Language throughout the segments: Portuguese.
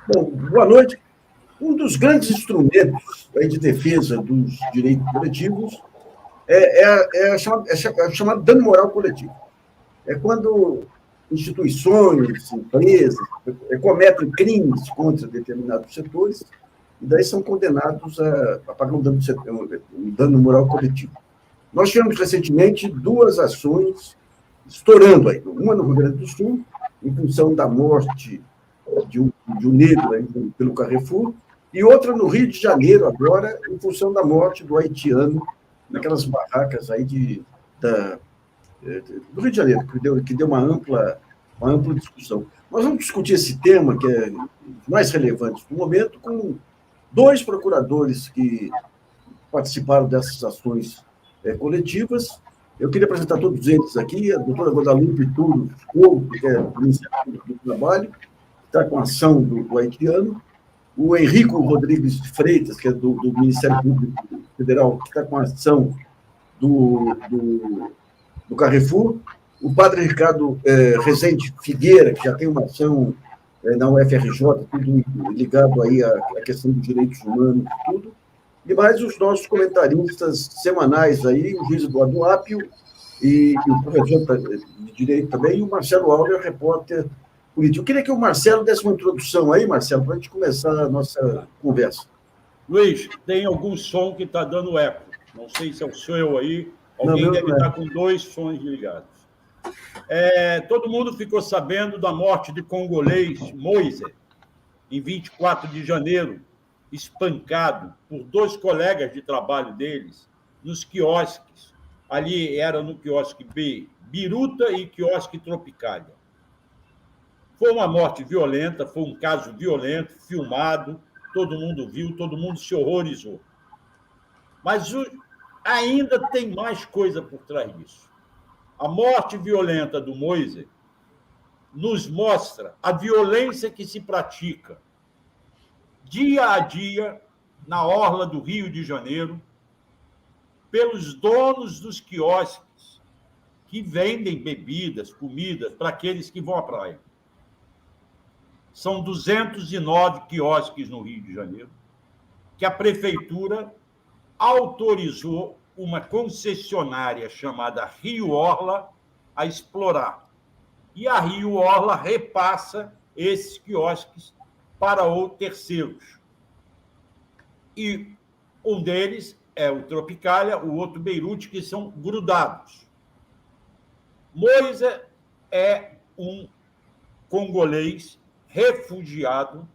Bom, boa noite. Um dos grandes instrumentos aí de defesa dos direitos coletivos é chamado dano moral coletivo. É quando instituições, empresas, cometem crimes contra determinados setores e daí são condenados a pagar um dano moral coletivo. Nós tivemos recentemente duas ações estourando aí. Uma no Rio Grande do Sul, em função da morte de um negro aí, pelo Carrefour, e outra no Rio de Janeiro, agora, em função da morte do haitiano, naquelas barracas aí do Rio de Janeiro, que deu uma ampla discussão. Nós vamos discutir esse tema, que é os mais relevantes do momento, com dois procuradores que participaram dessas ações coletivas. Eu queria apresentar todos eles aqui, a doutora Guadalupe Turo Couto, que é do Ministério do Trabalho, que está com a ação do haitiano, o Henrico Rodrigues Freitas, que é do Ministério Público Federal, que está com a ação do Carrefour, o padre Ricardo Rezende Figueira, que já tem uma ação na UFRJ, tudo ligado aí à questão dos direitos humanos e tudo, e mais os nossos comentaristas semanais aí, o juiz Eduardo Apio e o professor de Direito também, e o Marcelo Auler, repórter político. Eu queria que o Marcelo desse uma introdução aí, Marcelo, para a gente começar a nossa conversa. Luiz, tem algum som que está dando eco. Não sei se é o seu aí. Alguém deve estar com dois sons ligados. Todo mundo ficou sabendo da morte do congolês Moise, em 24 de janeiro, espancado por dois colegas de trabalho deles nos quiosques. Ali era no quiosque Biruta e quiosque Tropicália. Foi uma morte violenta, foi um caso violento, filmado, todo mundo viu, todo mundo se horrorizou. Mas ainda tem mais coisa por trás disso. A morte violenta do Moise nos mostra a violência que se pratica dia a dia na orla do Rio de Janeiro pelos donos dos quiosques que vendem bebidas, comidas para aqueles que vão à praia. São 209 quiosques no Rio de Janeiro que a prefeitura autorizou uma concessionária chamada Rio Orla a explorar. E a Rio Orla repassa esses quiosques para terceiros. E um deles é o Tropicália, o outro Beirute, que são grudados. Moise é um congolês refugiado.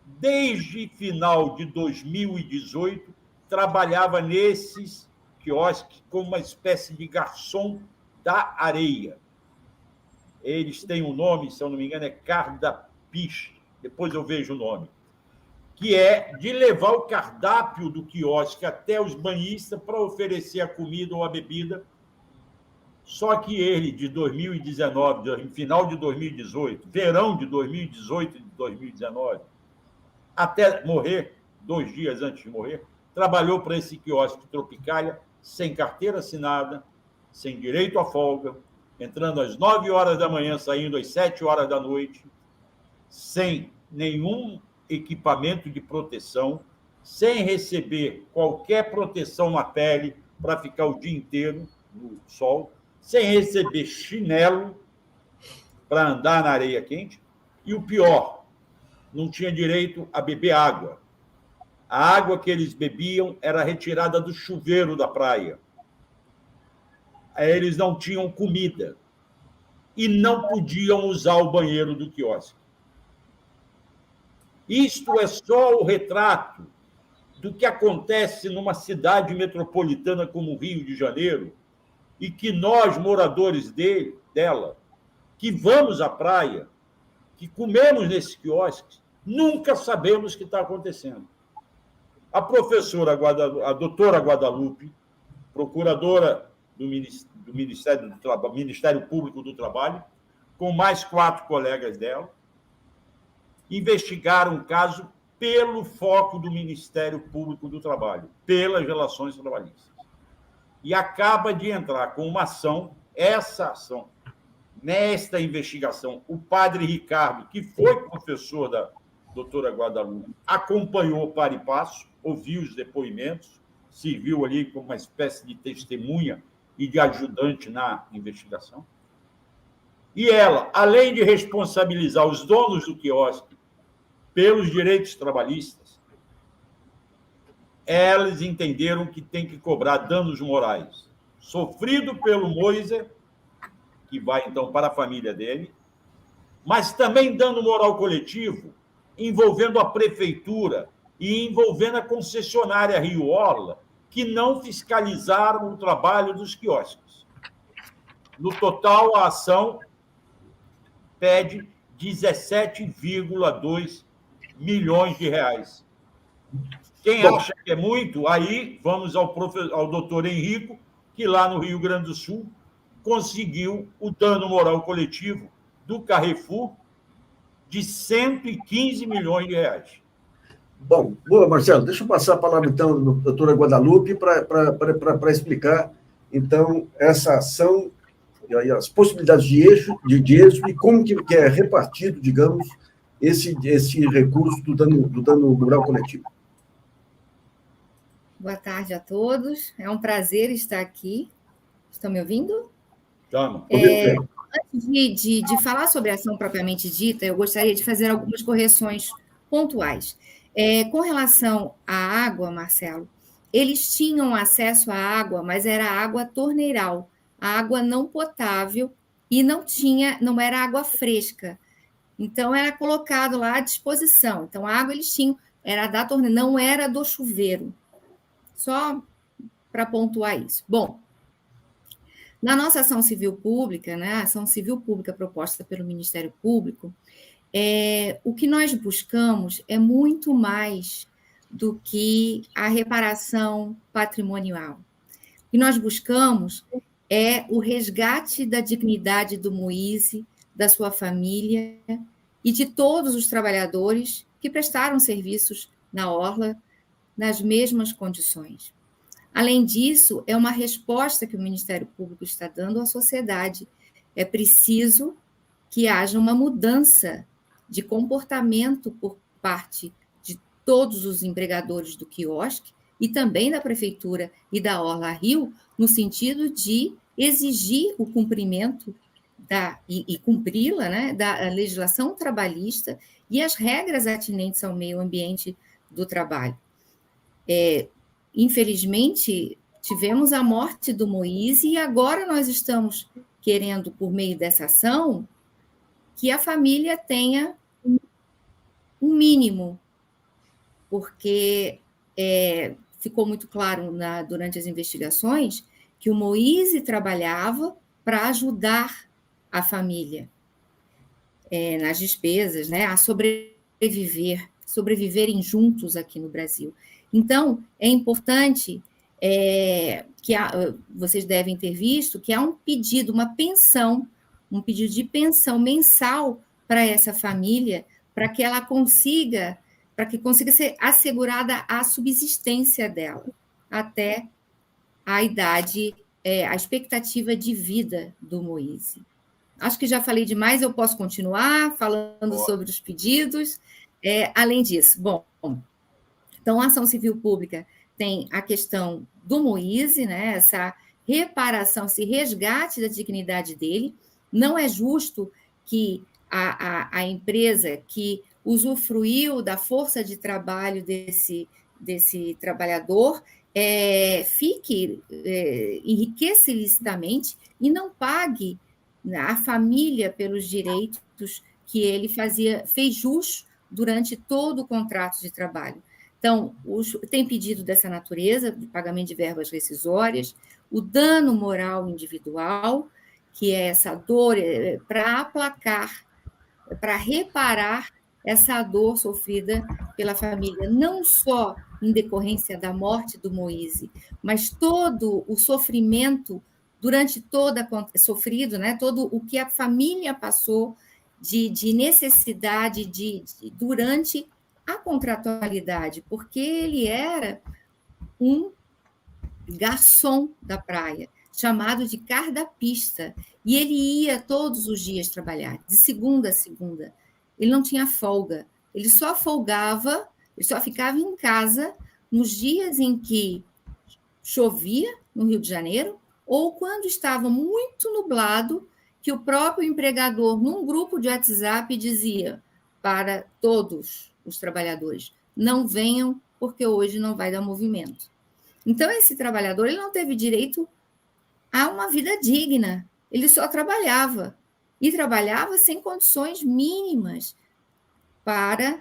Desde final de 2018, trabalhava nesses quiosques como uma espécie de garçom da areia. Eles têm um nome, se eu não me engano, é cardapiche, depois eu vejo o nome, que é de levar o cardápio do quiosque até os banhistas para oferecer a comida ou a bebida. Só que ele, de 2019, final de 2018, verão de 2018 e de 2019, até morrer, 2 dias antes de morrer, trabalhou para esse quiosque Tropicália sem carteira assinada, sem direito à folga, entrando às 9 horas da manhã, saindo às 7 horas da noite, sem nenhum equipamento de proteção, sem receber qualquer proteção na pele para ficar o dia inteiro no sol, sem receber chinelo para andar na areia quente, e o pior, não tinha direito a beber água. A água que eles bebiam era retirada do chuveiro da praia. Eles não tinham comida e não podiam usar o banheiro do quiosque. Isto é só o retrato do que acontece numa cidade metropolitana como o Rio de Janeiro e que nós, moradores dela, que vamos à praia, que comemos nesses quiosques, nunca sabemos o que está acontecendo. A professora, a doutora Guadalupe, procuradora do Ministério Público do Trabalho, com mais 4 colegas dela, investigaram o caso pelo foco do Ministério Público do Trabalho, pelas relações trabalhistas. E acaba de entrar com uma ação, essa ação, nesta investigação, o padre Ricardo, que foi professor doutora Guadalupe acompanhou para e passo, ouviu os depoimentos, serviu ali como uma espécie de testemunha e de ajudante na investigação. E ela, além de responsabilizar os donos do quiosque pelos direitos trabalhistas, eles entenderam que tem que cobrar danos morais sofrido pelo Moiser, que vai, então, para a família dele, mas também dano moral coletivo, envolvendo a prefeitura e envolvendo a concessionária Rio Orla, que não fiscalizaram o trabalho dos quiosques. No total, a ação pede 17,2 milhões de reais. Quem acha que é muito, aí vamos ao doutor Henrico, que lá no Rio Grande do Sul conseguiu o dano moral coletivo do Carrefour de 115 milhões de reais. Bom, boa, Marcelo. Deixa eu passar a palavra, então, à doutora Guadalupe para explicar, então, essa ação, e aí as possibilidades de êxito e como que é repartido, digamos, esse recurso do dano moral coletivo. Boa tarde a todos. É um prazer estar aqui. Estão me ouvindo? Estamos. Antes de falar sobre a ação propriamente dita, eu gostaria de fazer algumas correções pontuais. Com relação à água, Marcelo, eles tinham acesso à água, mas era água torneiral, água não potável e não era água fresca. Então, era colocado lá à disposição. Então, a água eles tinham, era da torneira, não era do chuveiro. Só para pontuar isso. Bom, na nossa ação civil pública, né, a ação civil pública proposta pelo Ministério Público, o que nós buscamos é muito mais do que a reparação patrimonial. O que nós buscamos é o resgate da dignidade do Moise, da sua família e de todos os trabalhadores que prestaram serviços na Orla nas mesmas condições. Além disso, é uma resposta que o Ministério Público está dando à sociedade. É preciso que haja uma mudança de comportamento por parte de todos os empregadores do quiosque e também da Prefeitura e da Orla Rio, no sentido de exigir o cumprimento e cumpri-la, né, da legislação trabalhista e as regras atinentes ao meio ambiente do trabalho. Infelizmente, tivemos a morte do Moise e agora nós estamos querendo, por meio dessa ação, que a família tenha um mínimo, porque ficou muito claro durante as investigações que o Moise trabalhava para ajudar a família nas despesas, né, a sobreviverem juntos aqui no Brasil. Então, é importante que vocês devem ter visto que há um pedido de pensão mensal para essa família, para que consiga ser assegurada a subsistência dela até a idade, a expectativa de vida do Moise. Acho que já falei demais, eu posso continuar falando sobre os pedidos. Além disso, bom, então, a ação civil pública tem a questão do Moise, né, essa reparação, esse resgate da dignidade dele. Não é justo que a empresa que usufruiu da força de trabalho desse trabalhador enriqueça ilicitamente e não pague a família pelos direitos que ele fez jus durante todo o contrato de trabalho. Então, tem pedido dessa natureza, de pagamento de verbas rescisórias, o dano moral individual, que é essa dor, para aplacar, para reparar essa dor sofrida pela família, não só em decorrência da morte do Moise, mas todo o sofrimento durante sofrido, né, todo o que a família passou de necessidade durante a contratualidade, porque ele era um garçom da praia, chamado de cardapista, e ele ia todos os dias trabalhar, de segunda a segunda. Ele não tinha folga, ele só folgava, ele só ficava em casa nos dias em que chovia no Rio de Janeiro ou quando estava muito nublado, que o próprio empregador, num grupo de WhatsApp, dizia para todos os trabalhadores: não venham, porque hoje não vai dar movimento. Então, esse trabalhador ele não teve direito a uma vida digna, ele só trabalhava, e trabalhava sem condições mínimas para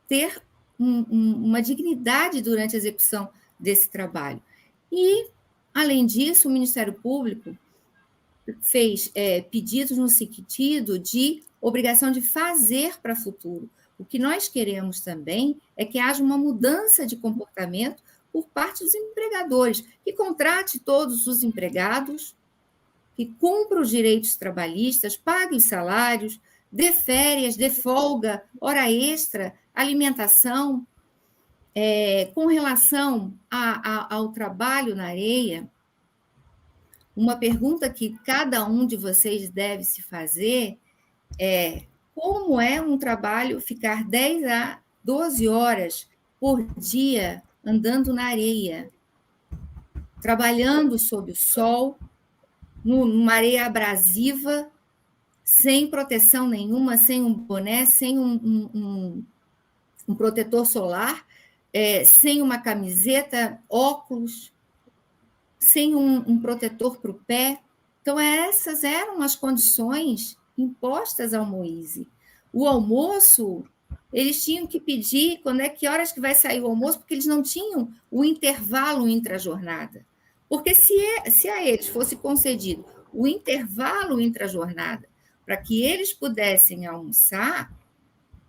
ter uma dignidade durante a execução desse trabalho. E, além disso, o Ministério Público fez pedidos no sentido de obrigação de fazer para o futuro. O que nós queremos também é que haja uma mudança de comportamento por parte dos empregadores, que contrate todos os empregados, que cumpra os direitos trabalhistas, pague os salários, dê férias, dê folga, hora extra, alimentação. Com relação ao trabalho na areia, uma pergunta que cada um de vocês deve se fazer é: como é um trabalho ficar 10 a 12 horas por dia andando na areia, trabalhando sob o sol, numa areia abrasiva, sem proteção nenhuma, sem um boné, sem um protetor solar, sem uma camiseta, óculos, sem um protetor para o pé. Então, essas eram as condições impostas ao Moise. O almoço, eles tinham que pedir que horas que vai sair o almoço, porque eles não tinham o intervalo intra-jornada. Porque se a eles fosse concedido o intervalo intra-jornada para que eles pudessem almoçar,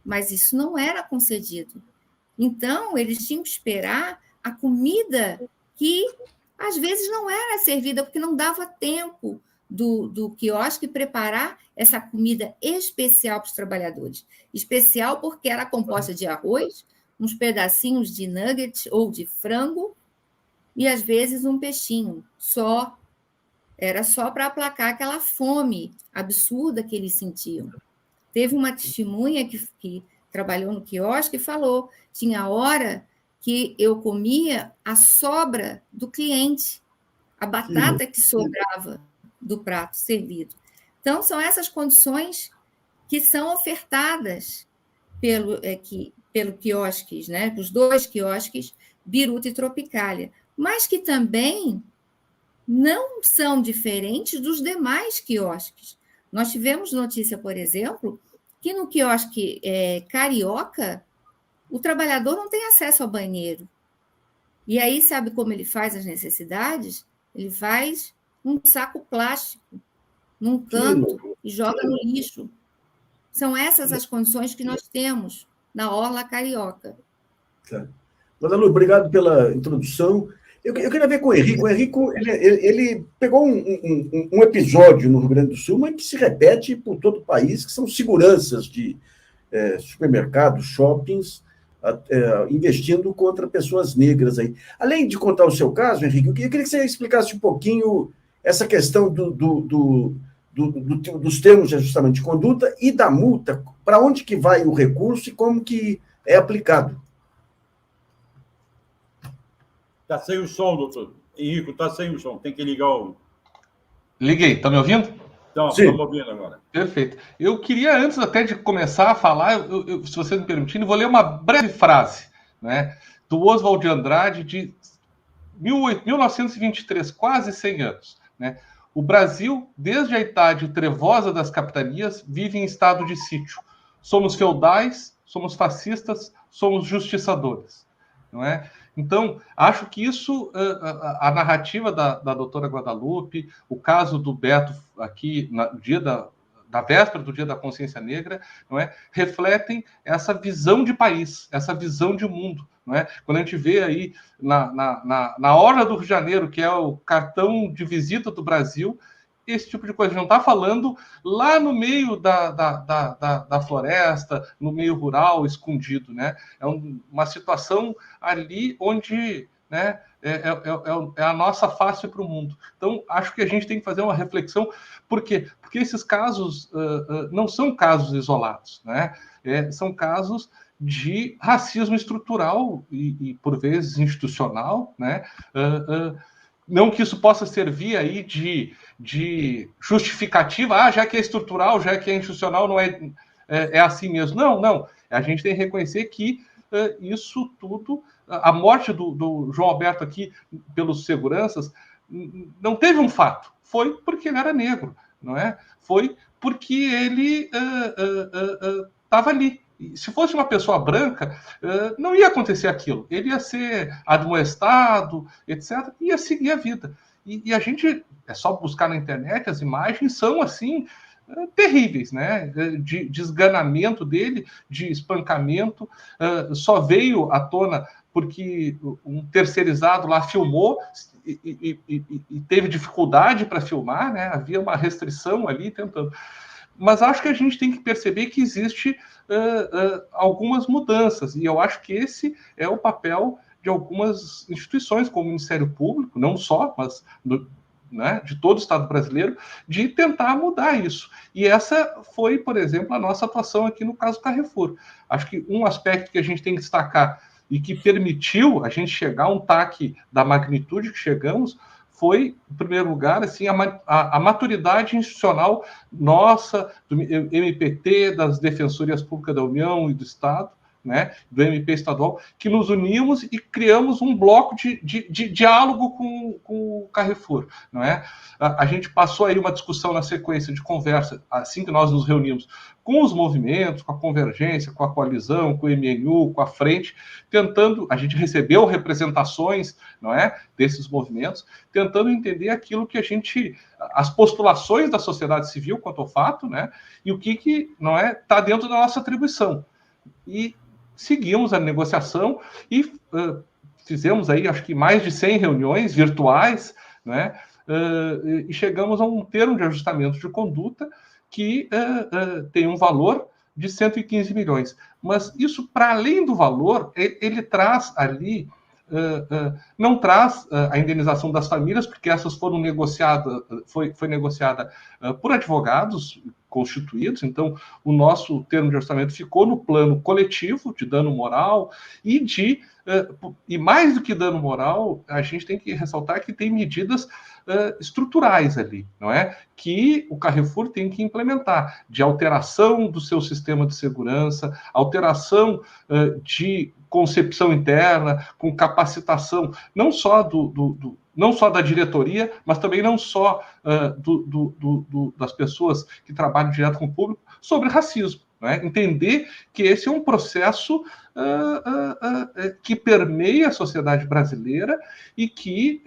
mas isso não era concedido. Então, eles tinham que esperar a comida que, às vezes, não era servida, porque não dava tempo do quiosque preparar essa comida especial para os trabalhadores. Especial porque era composta de arroz, uns pedacinhos de nugget ou de frango e, às vezes, um peixinho. Era só para aplacar aquela fome absurda que eles sentiam. Teve uma testemunha que trabalhou no quiosque e falou: tinha hora que eu comia a sobra do cliente, a batata que sobrava do prato servido. Então, são essas condições que são ofertadas pelo quiosques, né? Os 2 quiosques, Biruta e Tropicália, mas que também não são diferentes dos demais quiosques. Nós tivemos notícia, por exemplo, que no quiosque Carioca, o trabalhador não tem acesso ao banheiro. E aí, sabe como ele faz as necessidades? Ele faz um saco plástico num canto e joga no lixo. São essas as condições que nós temos na Orla Carioca. Tá. Guadalupe, obrigado pela introdução. Eu queria ver com o Henrico. O Henrico ele pegou um episódio no Rio Grande do Sul, mas que se repete por todo o país, que são seguranças de supermercados, shoppings, investindo contra pessoas negras aí. Além de contar o seu caso, Henrique, eu queria que você explicasse um pouquinho essa questão dos termos de ajustamento de conduta e da multa, para onde que vai o recurso e como que é aplicado. Está sem o som, doutor. Henrico, está sem o som. Tem que ligar o... Liguei. Está me ouvindo? Então, estamos ouvindo agora. Perfeito. Eu queria, antes até de começar a falar, se você me permitir, vou ler uma breve frase, né, do Oswald de Andrade, de 1923, quase 100 anos. Né? O Brasil, desde a idade trevosa das capitanias, vive em estado de sítio. Somos feudais, somos fascistas, somos justiçadores. Não é? Então, acho que isso, a narrativa da doutora Guadalupe, o caso do Beto aqui, no dia da véspera do Dia da Consciência Negra, não é? Refletem essa visão de país, essa visão de mundo. Não é? Quando a gente vê aí na Orla do Rio de Janeiro, que é o cartão de visita do Brasil, esse tipo de coisa. A gente não está falando lá no meio da floresta, no meio rural, escondido. Né? É uma situação ali onde, né, é a nossa face para o mundo. Então, acho que a gente tem que fazer uma reflexão. Por quê? Porque esses casos não são casos isolados, né? São casos de racismo estrutural e por vezes, institucional, né? Não que isso possa servir aí de justificativa, já que é estrutural, já que é institucional, não é assim mesmo. Não. A gente tem que reconhecer que isso tudo, a morte do João Alberto aqui pelos seguranças, não teve um fato. Foi porque ele era negro, não é? Foi porque ele estava ali. Se fosse uma pessoa branca, não ia acontecer aquilo. Ele ia ser admoestado, etc., e ia seguir a vida. E a gente, é só buscar na internet, as imagens são, assim, terríveis, né? De esganamento dele, de espancamento. Só veio à tona porque um terceirizado lá filmou e teve dificuldade para filmar, né? Havia uma restrição ali tentando. Mas acho que a gente tem que perceber que existe algumas mudanças, e eu acho que esse é o papel de algumas instituições, como o Ministério Público, não só, mas de todo o Estado brasileiro, de tentar mudar isso. E essa foi, por exemplo, a nossa atuação aqui no caso Carrefour. Acho que um aspecto que a gente tem que destacar e que permitiu a gente chegar a um TAC da magnitude que chegamos foi, em primeiro lugar, assim, a maturidade institucional nossa, do MPT, das Defensorias Públicas da União e do Estado, né, do MP estadual, que nos unimos e criamos um bloco de diálogo com o Carrefour. Não é? A gente passou aí uma discussão na sequência de conversa, assim que nós nos reunimos, com os movimentos, com a Convergência, com a Coalizão, com o MNU, com a Frente, tentando, a gente recebeu representações, não é, desses movimentos, tentando entender aquilo que a gente, as postulações da sociedade civil quanto ao fato, né, e o que não é, está dentro da nossa atribuição. E seguimos a negociação e fizemos aí, acho que mais de 100 reuniões virtuais, né, e chegamos a um termo de ajustamento de conduta que tem um valor de 115 milhões. Mas isso, para além do valor, ele traz ali, não traz a indenização das famílias, porque essas foram negociadas, foi negociada por advogados constituídos, então o nosso termo de ajustamento ficou no plano coletivo de dano moral e mais do que dano moral, a gente tem que ressaltar que tem medidas estruturais ali, não é? Que o Carrefour tem que implementar, de alteração do seu sistema de segurança, alteração de concepção interna, com capacitação, não só não só da diretoria, mas também não só das pessoas que trabalham direto com o público, sobre racismo. Né? Entender que esse é um processo que permeia a sociedade brasileira e que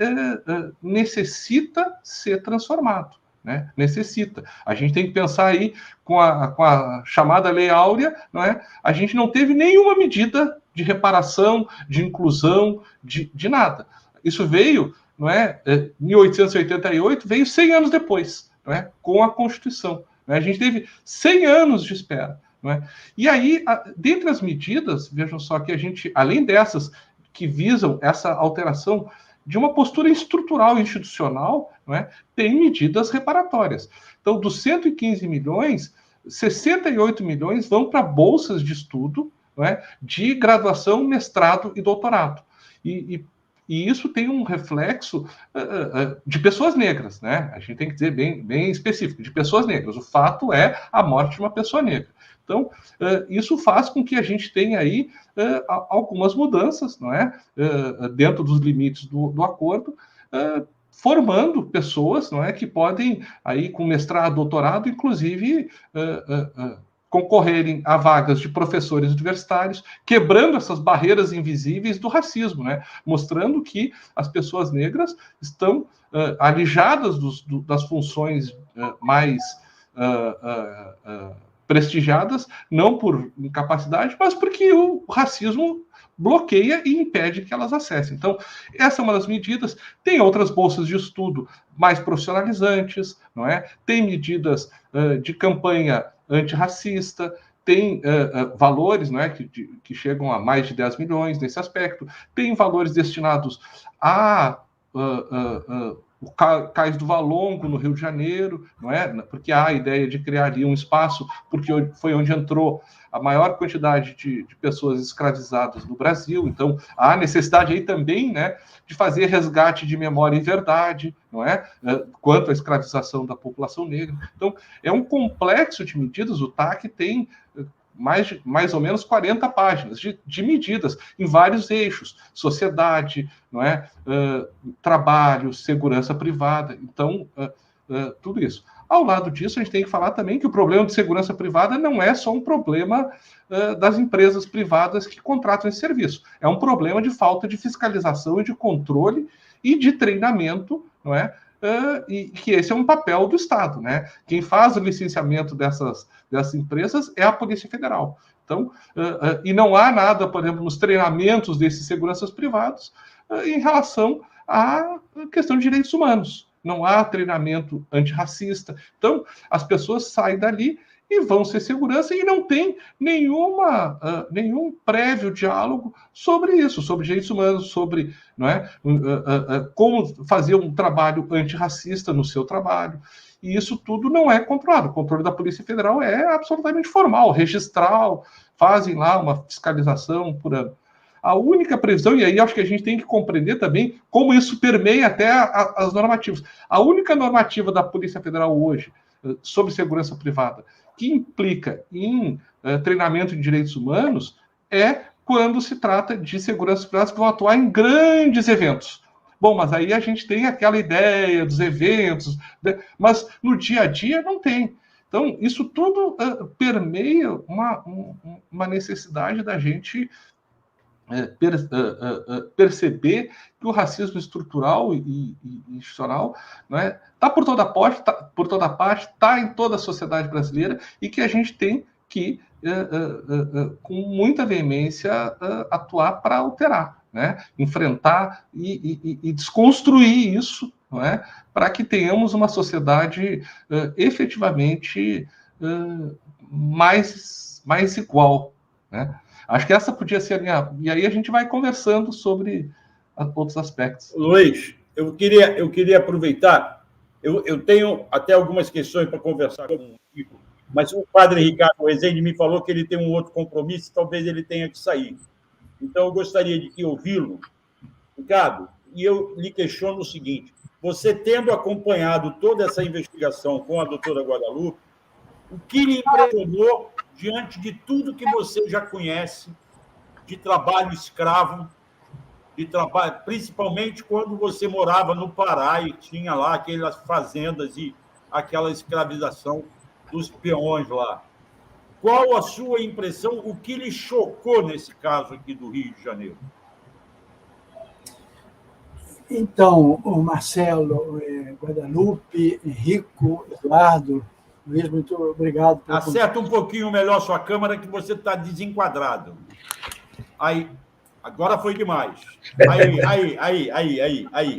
necessita ser transformado. Né? Necessita. A gente tem que pensar aí com a chamada Lei Áurea, não é? A gente não teve nenhuma medida de reparação, de inclusão, de nada. Isso veio, não é? 1888, veio 100 anos depois, não é? Com a Constituição. Não é? A gente teve 100 anos de espera. Não é? E aí, dentre as medidas, vejam só que a gente, além dessas que visam essa alteração de uma postura estrutural e institucional, não é? Tem medidas reparatórias. Então, dos 115 milhões, 68 milhões vão para bolsas de estudo, não é? De graduação, mestrado e doutorado. E isso tem um reflexo de pessoas negras, né? A gente tem que dizer bem específico, de pessoas negras. O fato é a morte de uma pessoa negra. Então, isso faz com que a gente tenha aí algumas mudanças, não é? Dentro dos limites do acordo, formando pessoas, não é? Que podem, aí, com mestrado, doutorado, inclusive, concorrerem a vagas de professores universitários, quebrando essas barreiras invisíveis do racismo, né? Mostrando que as pessoas negras estão alijadas das funções mais prestigiadas, não por incapacidade, mas porque o racismo bloqueia e impede que elas acessem. Então, essa é uma das medidas. Tem outras bolsas de estudo mais profissionalizantes, não é? Tem medidas de campanha antirracista, tem valores, não é, que chegam a mais de 10 milhões nesse aspecto, tem valores destinados a o Cais do Valongo, no Rio de Janeiro, não é? Porque há a ideia de criar ali um espaço, porque foi onde entrou a maior quantidade de pessoas escravizadas no Brasil, então há necessidade aí também, né, de fazer resgate de memória e verdade, não é? Quanto à escravização da população negra. Então, é um complexo de medidas, o TAC tem mais ou menos 40 páginas de medidas em vários eixos, sociedade, não é? Trabalho, segurança privada, então, tudo isso. Ao lado disso, a gente tem que falar também que o problema de segurança privada não é só um problema das empresas privadas que contratam esse serviço, é um problema de falta de fiscalização e de controle e de treinamento, não é? E que esse é um papel do Estado, né? Quem faz o licenciamento dessas empresas é a Polícia Federal. Então, e não há nada, por exemplo, nos treinamentos desses seguranças privados em relação à questão de direitos humanos. Não há treinamento antirracista. Então, as pessoas saem dali e vão ser segurança e não tem nenhum prévio diálogo sobre isso, sobre direitos humanos, sobre, não é, como fazer um trabalho antirracista no seu trabalho. E isso tudo não é controlado. O controle da Polícia Federal é absolutamente formal, registral, fazem lá uma fiscalização por ano. A única previsão, e aí acho que a gente tem que compreender também como isso permeia até as normativas. A única normativa da Polícia Federal hoje sobre segurança privada que implica em treinamento de direitos humanos é quando se trata de segurança privada que vão atuar em grandes eventos. Bom, mas aí a gente tem aquela ideia dos eventos, né? Mas no dia a dia não tem. Então, isso tudo permeia uma necessidade da gente perceber que o racismo estrutural e institucional, né, está por toda parte, está em toda a sociedade brasileira e que a gente tem que, com muita veemência, atuar para alterar, né, enfrentar e desconstruir isso, não é, para que tenhamos uma sociedade efetivamente mais igual, né? Acho que essa podia ser a minha... E aí a gente vai conversando sobre outros aspectos. Luiz, eu queria aproveitar, eu tenho até algumas questões para conversar com o Chico, mas o padre Ricardo Rezende me falou que ele tem um outro compromisso, talvez ele tenha que sair. Então, eu gostaria de ouvi-lo. Ricardo, e eu lhe questiono o seguinte, você tendo acompanhado toda essa investigação com a doutora Guadalupe, o que lhe impressionou diante de tudo que você já conhece de trabalho escravo, de trabalho, principalmente quando você morava no Pará e tinha lá aquelas fazendas e aquela escravização dos peões lá. Qual a sua impressão, o que lhe chocou nesse caso aqui do Rio de Janeiro? Então, o Marcelo, Guadalupe, Henrico, Eduardo, Luiz, muito obrigado. Acerta um pouquinho melhor sua câmera que você está desenquadrado. Aí, agora foi demais. Aí.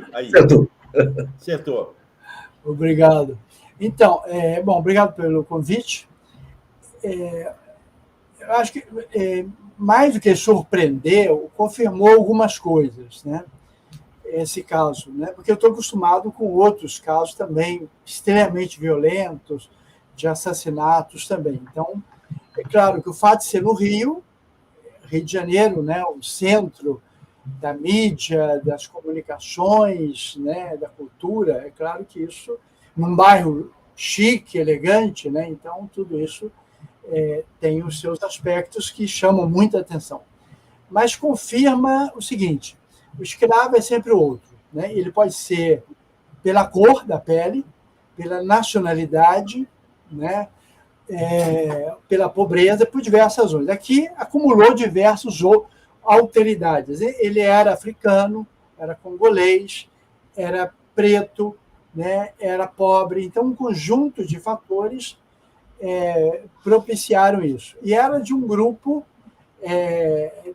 Acertou. Obrigado. Então, bom, obrigado pelo convite. Eu acho que, mais do que surpreendeu, confirmou algumas coisas, né? Esse caso, né? Porque eu estou acostumado com outros casos também extremamente violentos, de assassinatos também. Então, é claro que o fato de ser no Rio de Janeiro, né, o centro da mídia, das comunicações, né, da cultura, é claro que isso, num bairro chique, elegante, né, então tudo isso tem os seus aspectos que chamam muita atenção. Mas confirma o seguinte, o escravo é sempre o outro, né? Ele pode ser pela cor da pele, pela nacionalidade, né? Pela pobreza, por diversas razões. Aqui acumulou diversas alteridades. Ele era africano, era congolês, era preto, né? Era pobre. Então, um conjunto de fatores propiciaram isso. E era de um grupo,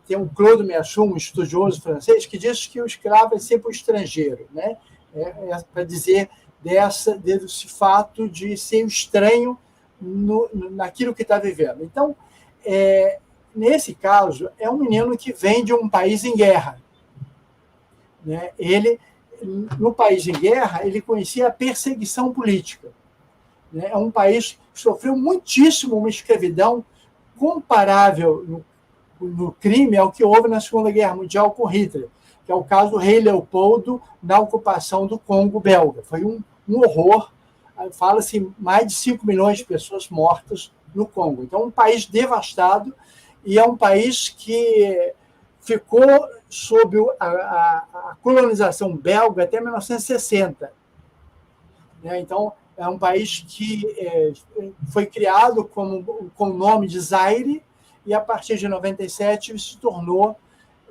tem o Claude Merchon, um estudioso francês, que diz que o escravo é sempre o estrangeiro, né? Para dizer desse fato de ser o estranho naquilo que está vivendo. Então, nesse caso, é um menino que vem de um país em guerra, né? Ele, no país em guerra, ele conhecia a perseguição política, né? É um país que sofreu muitíssimo uma escravidão comparável no crime ao que houve na Segunda Guerra Mundial com Hitler, que é o caso do rei Leopoldo na ocupação do Congo belga. Foi um horror. Fala-se mais de 5 milhões de pessoas mortas no Congo. Então, um país devastado, e é um país que ficou sob a colonização belga até 1960. Então, é um país que foi criado com o nome de Zaire, e a partir de 97 se tornou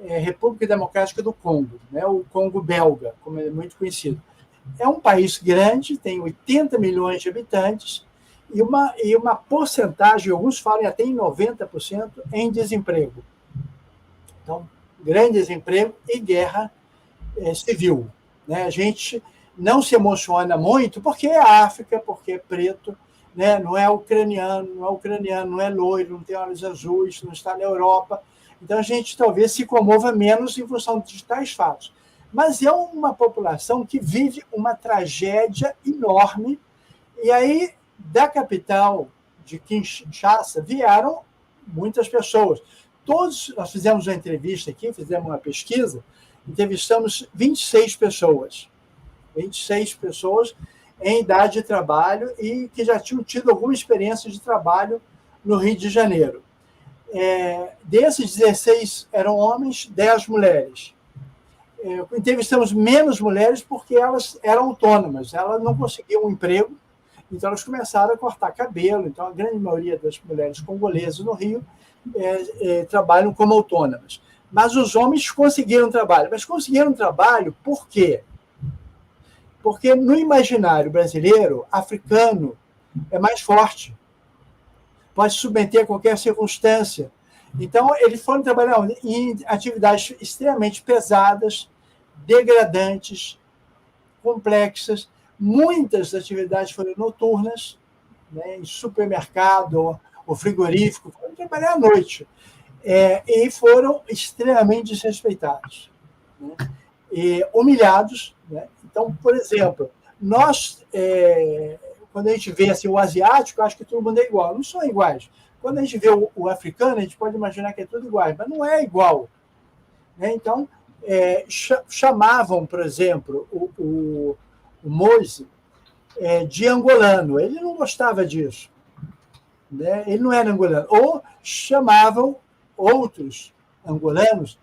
República Democrática do Congo, né? O Congo belga, como é muito conhecido. É um país grande, tem 80 milhões de habitantes, e uma porcentagem, alguns falam até em 90%, em desemprego. Então, grande desemprego e guerra civil, né? A gente não se emociona muito porque é África, porque é preto, né? Não é ucraniano, não é loiro, não tem olhos azuis, não está na Europa. Então, a gente talvez se comova menos em função de tais fatos. Mas é uma população que vive uma tragédia enorme. E aí, da capital de Kinshasa, vieram muitas pessoas. Nós fizemos uma entrevista aqui, fizemos uma pesquisa, entrevistamos 26 pessoas. 26 pessoas em idade de trabalho e que já tinham tido alguma experiência de trabalho no Rio de Janeiro. Desses 16 eram homens, 10 mulheres. Entrevistamos menos mulheres porque elas eram autônomas, elas não conseguiam um emprego, então elas começaram a cortar cabelo. Então, a grande maioria das mulheres congolesas no Rio trabalham como autônomas. Mas os homens conseguiram trabalho. Mas conseguiram trabalho por quê? Porque no imaginário brasileiro, africano é mais forte, pode se submeter a qualquer circunstância. Então, eles foram trabalhar em atividades extremamente pesadas, degradantes, complexas. Muitas atividades foram noturnas, né, em supermercado ou frigorífico, foram trabalhar à noite. E foram extremamente desrespeitados, né, e humilhados, né? Então, por exemplo, nós, quando a gente vê assim, o asiático, acho que todo mundo é igual. Não são iguais. Quando a gente vê o africano, a gente pode imaginar que é tudo igual, mas não é igual, né? Então, chamavam, por exemplo, o Moise de angolano. Ele não gostava disso, né? Ele não era angolano. Ou chamavam outros angolanos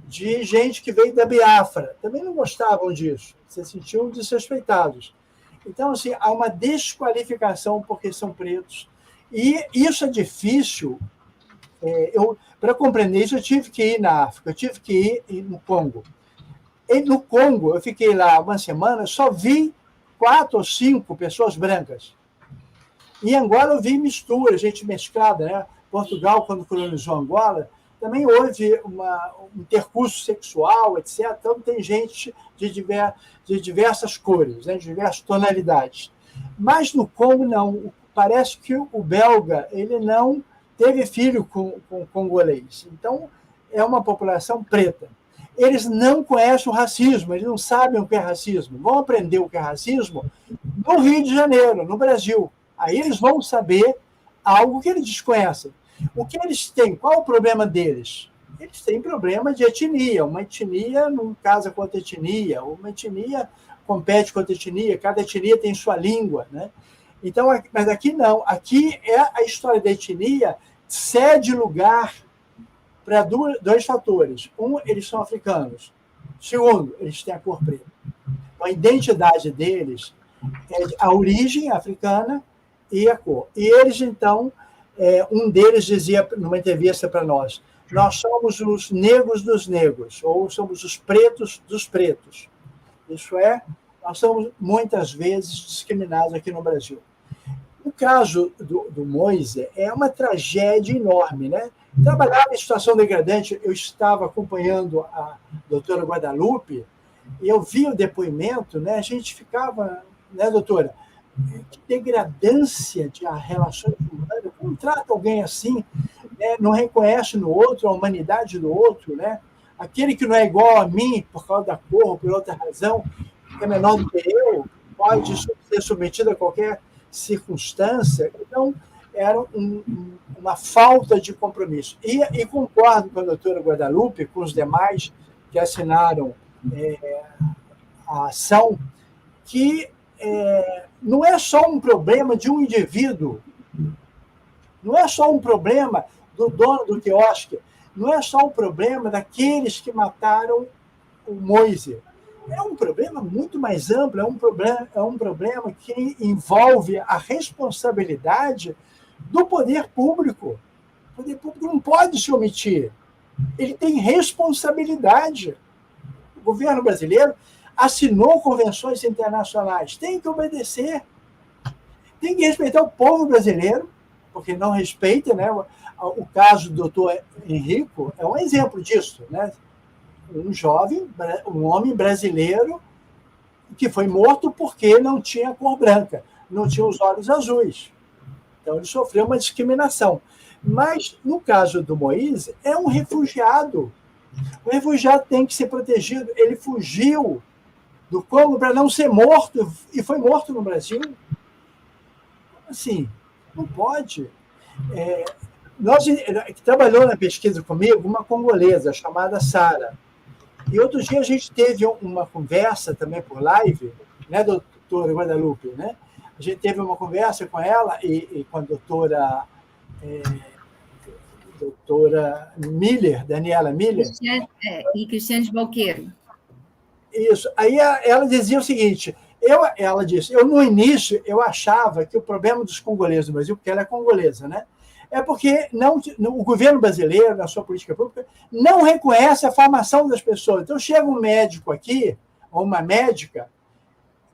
de gente que veio da Biafra. Também não gostavam disso. Se sentiam desrespeitados. Então, assim, há uma desqualificação porque são pretos. E isso é difícil. Para compreender isso, eu tive que ir na África, eu tive que ir no Congo. E no Congo, eu fiquei lá uma semana, só vi 4 ou 5 pessoas brancas. Em Angola, eu vi mistura, gente mesclada, né? Portugal, quando colonizou Angola, também houve um intercurso sexual, etc. Então, tem gente de diversas cores, né? De diversas tonalidades. Mas no Congo, não. Parece que o belga ele não teve filho com congolês. Então, é uma população preta. Eles não conhecem o racismo, eles não sabem o que é racismo. Vão aprender o que é racismo no Rio de Janeiro, no Brasil. Aí eles vão saber algo que eles desconhecem. O que eles têm? Qual é o problema deles? Eles têm problema de etnia. Uma etnia não casa com outra etnia, uma etnia compete com outra etnia, cada etnia tem sua língua, né? Então, mas aqui não. Aqui é a história da etnia cede lugar para 2 fatores. Um, eles são africanos. Segundo, eles têm a cor preta. A identidade deles é a origem africana e a cor. E eles, então, um deles dizia numa entrevista para nós somos os negros dos negros, ou somos os pretos dos pretos. Isso é, nós somos muitas vezes discriminados aqui no Brasil. O caso do Moise é uma tragédia enorme, né? Trabalhava em situação degradante, eu estava acompanhando a doutora Guadalupe, e eu vi o depoimento, né? A gente ficava, né, doutora? Que degradância de relações humanas, como trata alguém assim, né? Não reconhece no outro a humanidade do outro, né? Aquele que não é igual a mim por causa da cor ou por outra razão, que é menor do que eu, pode ser submetido a qualquer circunstância. Então, era uma falta de compromisso. E concordo com a doutora Guadalupe, com os demais que assinaram a ação, que não é só um problema de um indivíduo, não é só um problema do dono do quiosque, não é só um problema daqueles que mataram o Moise. É um problema muito mais amplo, é um problema que envolve a responsabilidade do poder público. O poder público não pode se omitir. Ele tem responsabilidade. O governo brasileiro assinou convenções internacionais, tem que obedecer, tem que respeitar o povo brasileiro, porque não respeita, né? O caso do doutor Henrico é um exemplo disso, né? Um homem brasileiro que foi morto porque não tinha cor branca, não tinha os olhos azuis. Então, ele sofreu uma discriminação. Mas, no caso do Moise, é um refugiado. O refugiado tem que ser protegido. Ele fugiu do Congo para não ser morto e foi morto no Brasil. Assim, não pode. Trabalhou na pesquisa comigo uma congolesa chamada Sara. E outro dia a gente teve uma conversa também por live, né, doutora Guadalupe, né? A gente teve uma conversa com ela e com a doutora Miller, Daniela Miller. E Cristiane de Balqueiro. Isso. Aí ela dizia o seguinte, ela disse, no início eu achava que o problema dos congoleses no Brasil, porque ela é congolesa, né? É porque o governo brasileiro, na sua política pública, não reconhece a formação das pessoas. Então, chega um médico aqui, ou uma médica,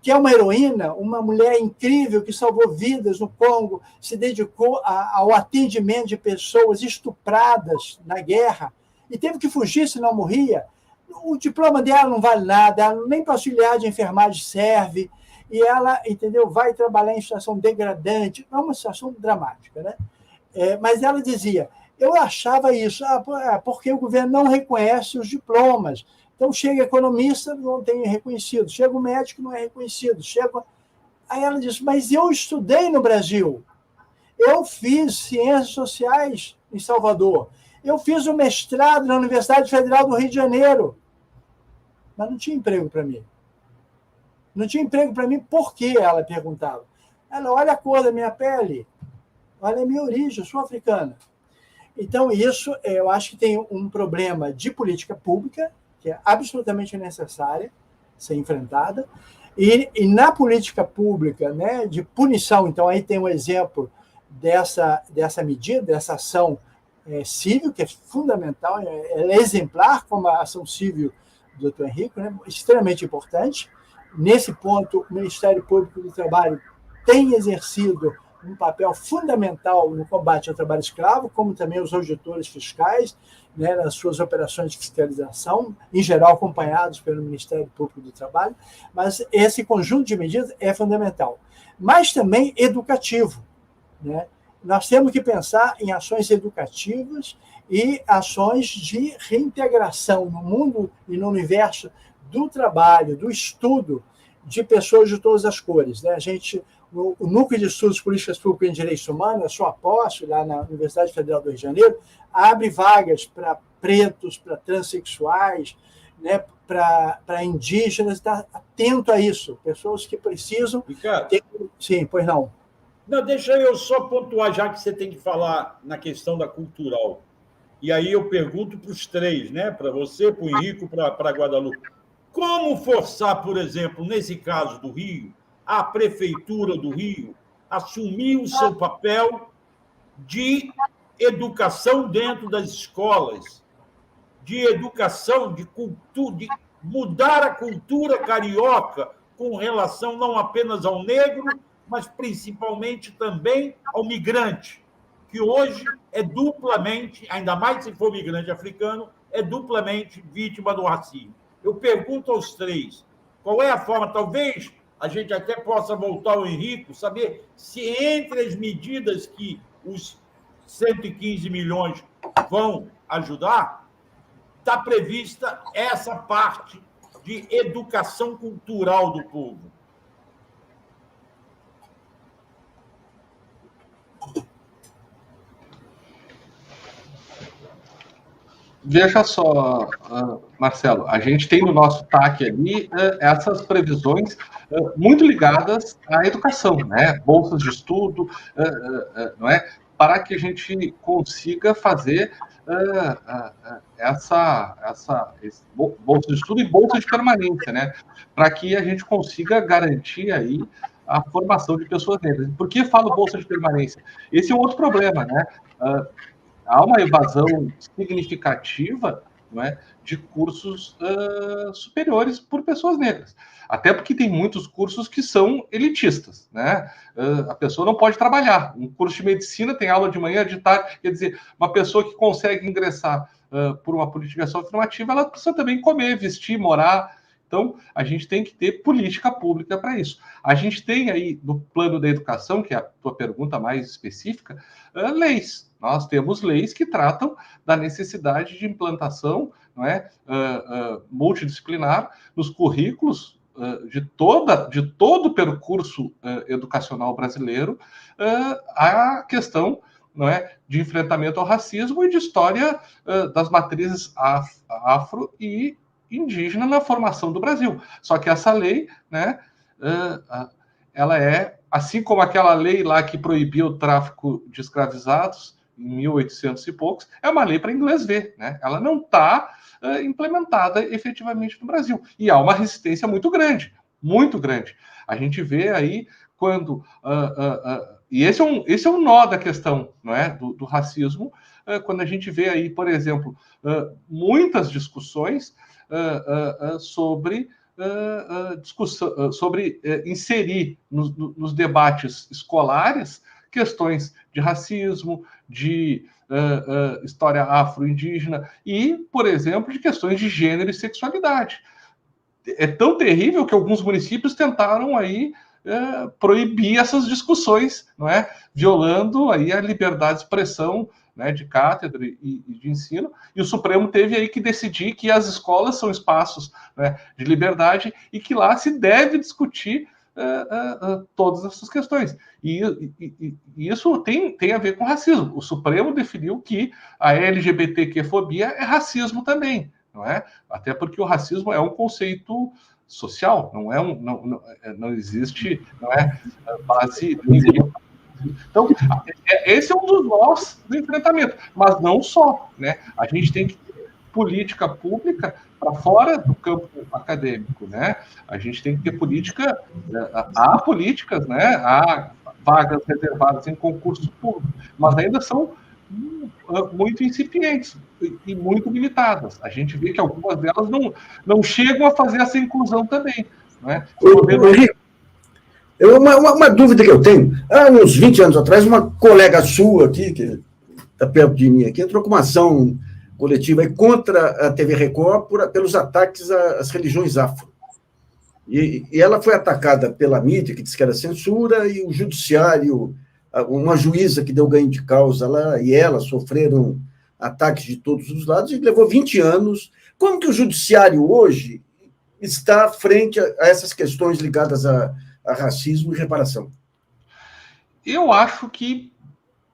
que é uma heroína, uma mulher incrível que salvou vidas no Congo, se dedicou ao atendimento de pessoas estupradas na guerra, e teve que fugir, senão morria. O diploma dela não vale nada, nem para auxiliar de enfermagem serve, e ela, entendeu, vai trabalhar em situação degradante, é uma situação dramática, né? Mas ela dizia, eu achava isso, porque o governo não reconhece os diplomas. Então, chega economista, não tem reconhecido. Chega o médico, não é reconhecido. Aí ela disse, mas eu estudei no Brasil. Eu fiz ciências sociais em Salvador. Eu fiz o mestrado na Universidade Federal do Rio de Janeiro. Mas não tinha emprego para mim. Não tinha emprego para mim por quê? Ela perguntava. Ela, olha a cor da minha pele. Olha a minha origem, eu sou africana. Então, isso, eu acho que tem um problema de política pública, que é absolutamente necessária ser enfrentada, e na política pública, né, de punição, então aí tem um exemplo dessa medida, dessa ação civil, que é fundamental, ela é exemplar, como a ação civil do Dr. Henrico, né, extremamente importante. Nesse ponto, o Ministério Público do Trabalho tem exercido um papel fundamental no combate ao trabalho escravo, como também os auditores fiscais, né, nas suas operações de fiscalização, em geral acompanhados pelo Ministério Público do Trabalho, mas esse conjunto de medidas é fundamental. Mas também educativo, né? Nós temos que pensar em ações educativas e ações de reintegração no mundo e no universo do trabalho, do estudo de pessoas de todas as cores, né? O Núcleo de Estudos Políticas Públicas em Direitos Humanos, a sua posse, lá na Universidade Federal do Rio de Janeiro, abre vagas para pretos, para transexuais, né, para indígenas, está atento a isso, pessoas que precisam... Ricardo? Sim, pois não. Não, deixa eu só pontuar, já que você tem que falar na questão da cultural. E aí eu pergunto para os três, né, para você, para o Henrico, para a Guadalupe. Como forçar, por exemplo, nesse caso do Rio, a Prefeitura do Rio assumir o seu papel de educação dentro das escolas, de educação, de cultura, de mudar a cultura carioca com relação não apenas ao negro, mas principalmente também ao migrante, que hoje é duplamente, ainda mais se for migrante africano, é duplamente vítima do racismo. Eu pergunto aos três, qual é a forma, talvez a gente até possa voltar ao Henrico, saber se entre as medidas que os 115 milhões vão ajudar, está prevista essa parte de educação cultural do povo. Veja só, Marcelo, a gente tem no nosso TAC ali essas previsões muito ligadas à educação, né? Bolsas de estudo, não é? Para que a gente consiga fazer esse bolsa de estudo e bolsa de permanência, né? Para que a gente consiga garantir aí a formação de pessoas negras. Por que falo bolsa de permanência? Esse é um outro problema, né? Há uma evasão significativa, não é, de cursos superiores por pessoas negras. Até porque tem muitos cursos que são elitistas, né? A pessoa não pode trabalhar. Um curso de medicina tem aula de manhã, de tarde. Quer dizer, uma pessoa que consegue ingressar por uma politicação afirmativa, ela precisa também comer, vestir, morar. Então, a gente tem que ter política pública para isso. A gente tem aí, no plano da educação, que é a tua pergunta mais específica, leis. Nós temos leis que tratam da necessidade de implantação, não é, multidisciplinar nos currículos de todo o percurso educacional brasileiro, a questão, não é, de enfrentamento ao racismo e de história das matrizes afro e indígena na formação do Brasil. Só que essa lei, né, ela é, assim como aquela lei lá que proibia o tráfico de escravizados, em 1800 e poucos, é uma lei para inglês ver, né? Ela não está implementada efetivamente no Brasil. E há uma resistência muito grande, muito grande. A gente vê aí quando... e esse é um nó da questão, não é? Do racismo, quando a gente vê aí, por exemplo, muitas discussões sobre inserir nos debates escolares questões de racismo, de história afro-indígena e, por exemplo, de questões de gênero e sexualidade. É tão terrível que alguns municípios tentaram aí proibir essas discussões, não é? Violando aí a liberdade de expressão, né, de cátedra e de ensino, e o Supremo teve aí que decidir que as escolas são espaços, né, de liberdade e que lá se deve discutir todas essas questões. E isso tem a ver com racismo. O Supremo definiu que a LGBTQ-fobia é racismo também, não é? Até porque o racismo é um conceito social, não existe, não é, base nenhuma. Então, esse é um dos nós do enfrentamento, mas não só, né? A gente tem que ter política pública para fora do campo acadêmico, né? A gente tem que ter política, há políticas, né? Há vagas reservadas em concurso público, mas ainda são muito incipientes e muito limitadas. A gente vê que algumas delas não chegam a fazer essa inclusão também, né? Uma dúvida que eu tenho, há uns 20 anos atrás, uma colega sua aqui, que está perto de mim aqui, entrou com uma ação coletiva aí contra a TV Record pelos ataques às religiões afro. E ela foi atacada pela mídia, que disse que era censura, e o judiciário, uma juíza que deu ganho de causa lá, e ela sofreram ataques de todos os lados, e levou 20 anos. Como que o judiciário hoje está frente a essas questões ligadas a racismo e reparação? Eu acho que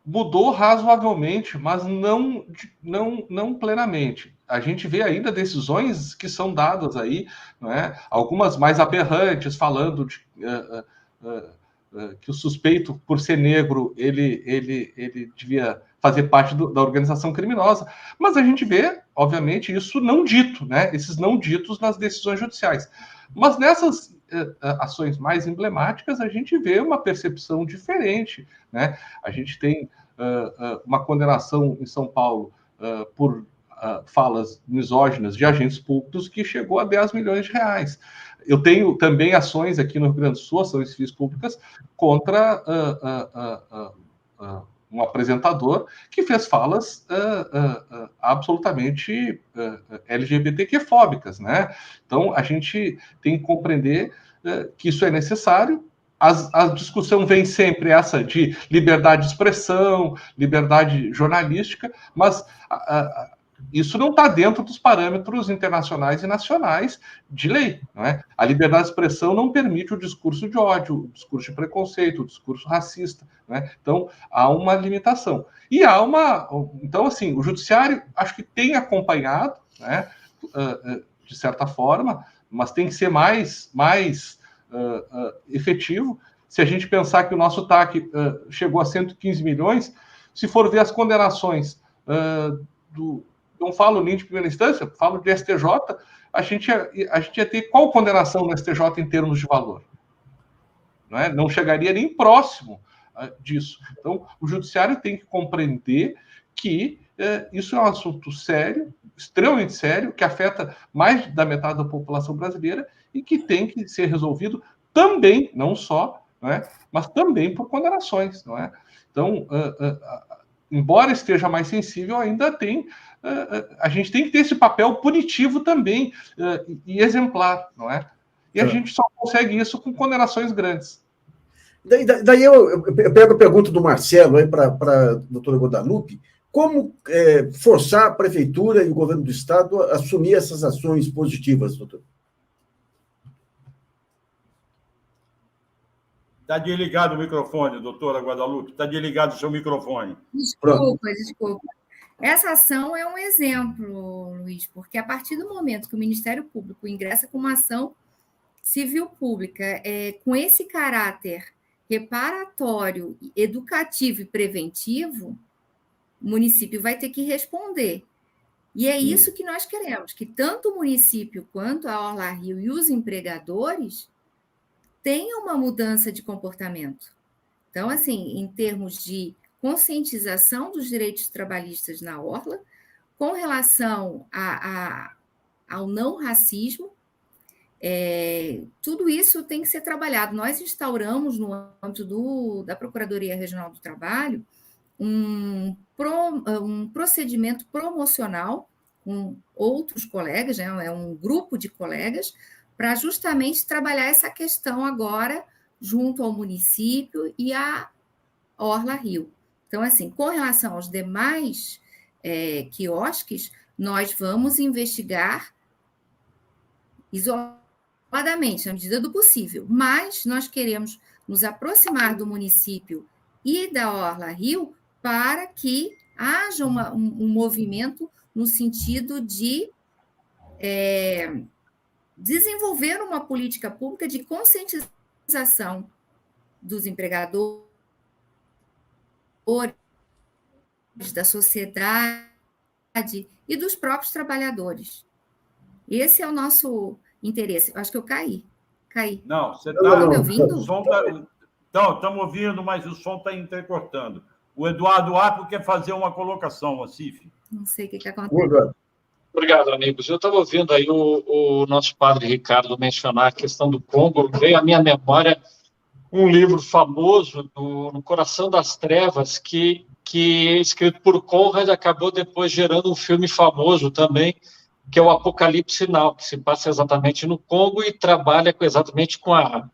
mudou razoavelmente, mas não plenamente. A gente vê ainda decisões que são dadas aí, não é? Algumas mais aberrantes, falando de, que o suspeito, por ser negro, ele devia fazer parte da organização criminosa. Mas a gente vê, obviamente, isso não dito, né? Esses não ditos nas decisões judiciais. Mas nessas ações mais emblemáticas, a gente vê uma percepção diferente, né? A gente tem uma condenação em São Paulo por falas misóginas de agentes públicos que chegou a 10 milhões de reais. Eu tenho também ações aqui no Rio Grande do Sul, ações civis públicas, contra um apresentador que fez falas absolutamente LGBTQ-fóbicas, né? Então, a gente tem que compreender que isso é necessário. A discussão vem sempre essa de liberdade de expressão, liberdade jornalística, mas isso não está dentro dos parâmetros internacionais e nacionais de lei, não é? A liberdade de expressão não permite o discurso de ódio, o discurso de preconceito, o discurso racista, né? Então, há uma limitação. E há então, assim, o judiciário, acho que tem acompanhado, né, de certa forma, mas tem que ser mais efetivo. Se a gente pensar que o nosso TAC chegou a 115 milhões, se for ver as condenações não falo nem de primeira instância, falo de STJ, a gente ia ter qual condenação no STJ em termos de valor? Não chegaria nem próximo disso. Então, o judiciário tem que compreender que isso é um assunto sério, extremamente sério, que afeta mais da metade da população brasileira e que tem que ser resolvido também, não só, mas também por condenações. Não é? Então, embora esteja mais sensível, ainda a gente tem que ter esse papel punitivo também e exemplar, não é? E a gente só consegue isso com condenações grandes. Daí eu pego a pergunta do Marcelo aí para a doutora Guadalupe. Como forçar a prefeitura e o governo do Estado a assumir essas ações positivas, doutor? Está desligado o microfone, doutora Guadalupe. Está desligado o seu microfone. Desculpa. Essa ação é um exemplo, Luiz, porque a partir do momento que o Ministério Público ingressa com uma ação civil pública com esse caráter reparatório, educativo e preventivo, o município vai ter que responder. E é isso que nós queremos, que tanto o município quanto a Orla Rio e os empregadores tenham uma mudança de comportamento. Então, assim, em termos de conscientização dos direitos trabalhistas na Orla, com relação ao não racismo, tudo isso tem que ser trabalhado. Nós instauramos, no âmbito da Procuradoria Regional do Trabalho, um procedimento promocional com outros colegas, é um grupo de colegas, para justamente trabalhar essa questão agora junto ao município e à Orla Rio. Então, assim, com relação aos demais quiosques, nós vamos investigar isoladamente, na medida do possível, mas nós queremos nos aproximar do município e da Orla Rio para que haja um movimento no sentido de desenvolver uma política pública de conscientização dos empregadores, da sociedade e dos próprios trabalhadores. Esse é o nosso interesse. Acho que eu caí. Não, você está me ouvindo? Não, estamos ouvindo, mas o som está entrecortando. O Eduardo Arco quer fazer uma colocação, Cif. Não sei o que aconteceu. Obrigado, amigos. Eu estava ouvindo aí o nosso padre Ricardo mencionar a questão do Congo. Veio à minha memória um livro famoso No Coração das Trevas, que escrito por Conrad, acabou depois gerando um filme famoso também, que é o Apocalipse Now, que se passa exatamente no Congo e trabalha exatamente com a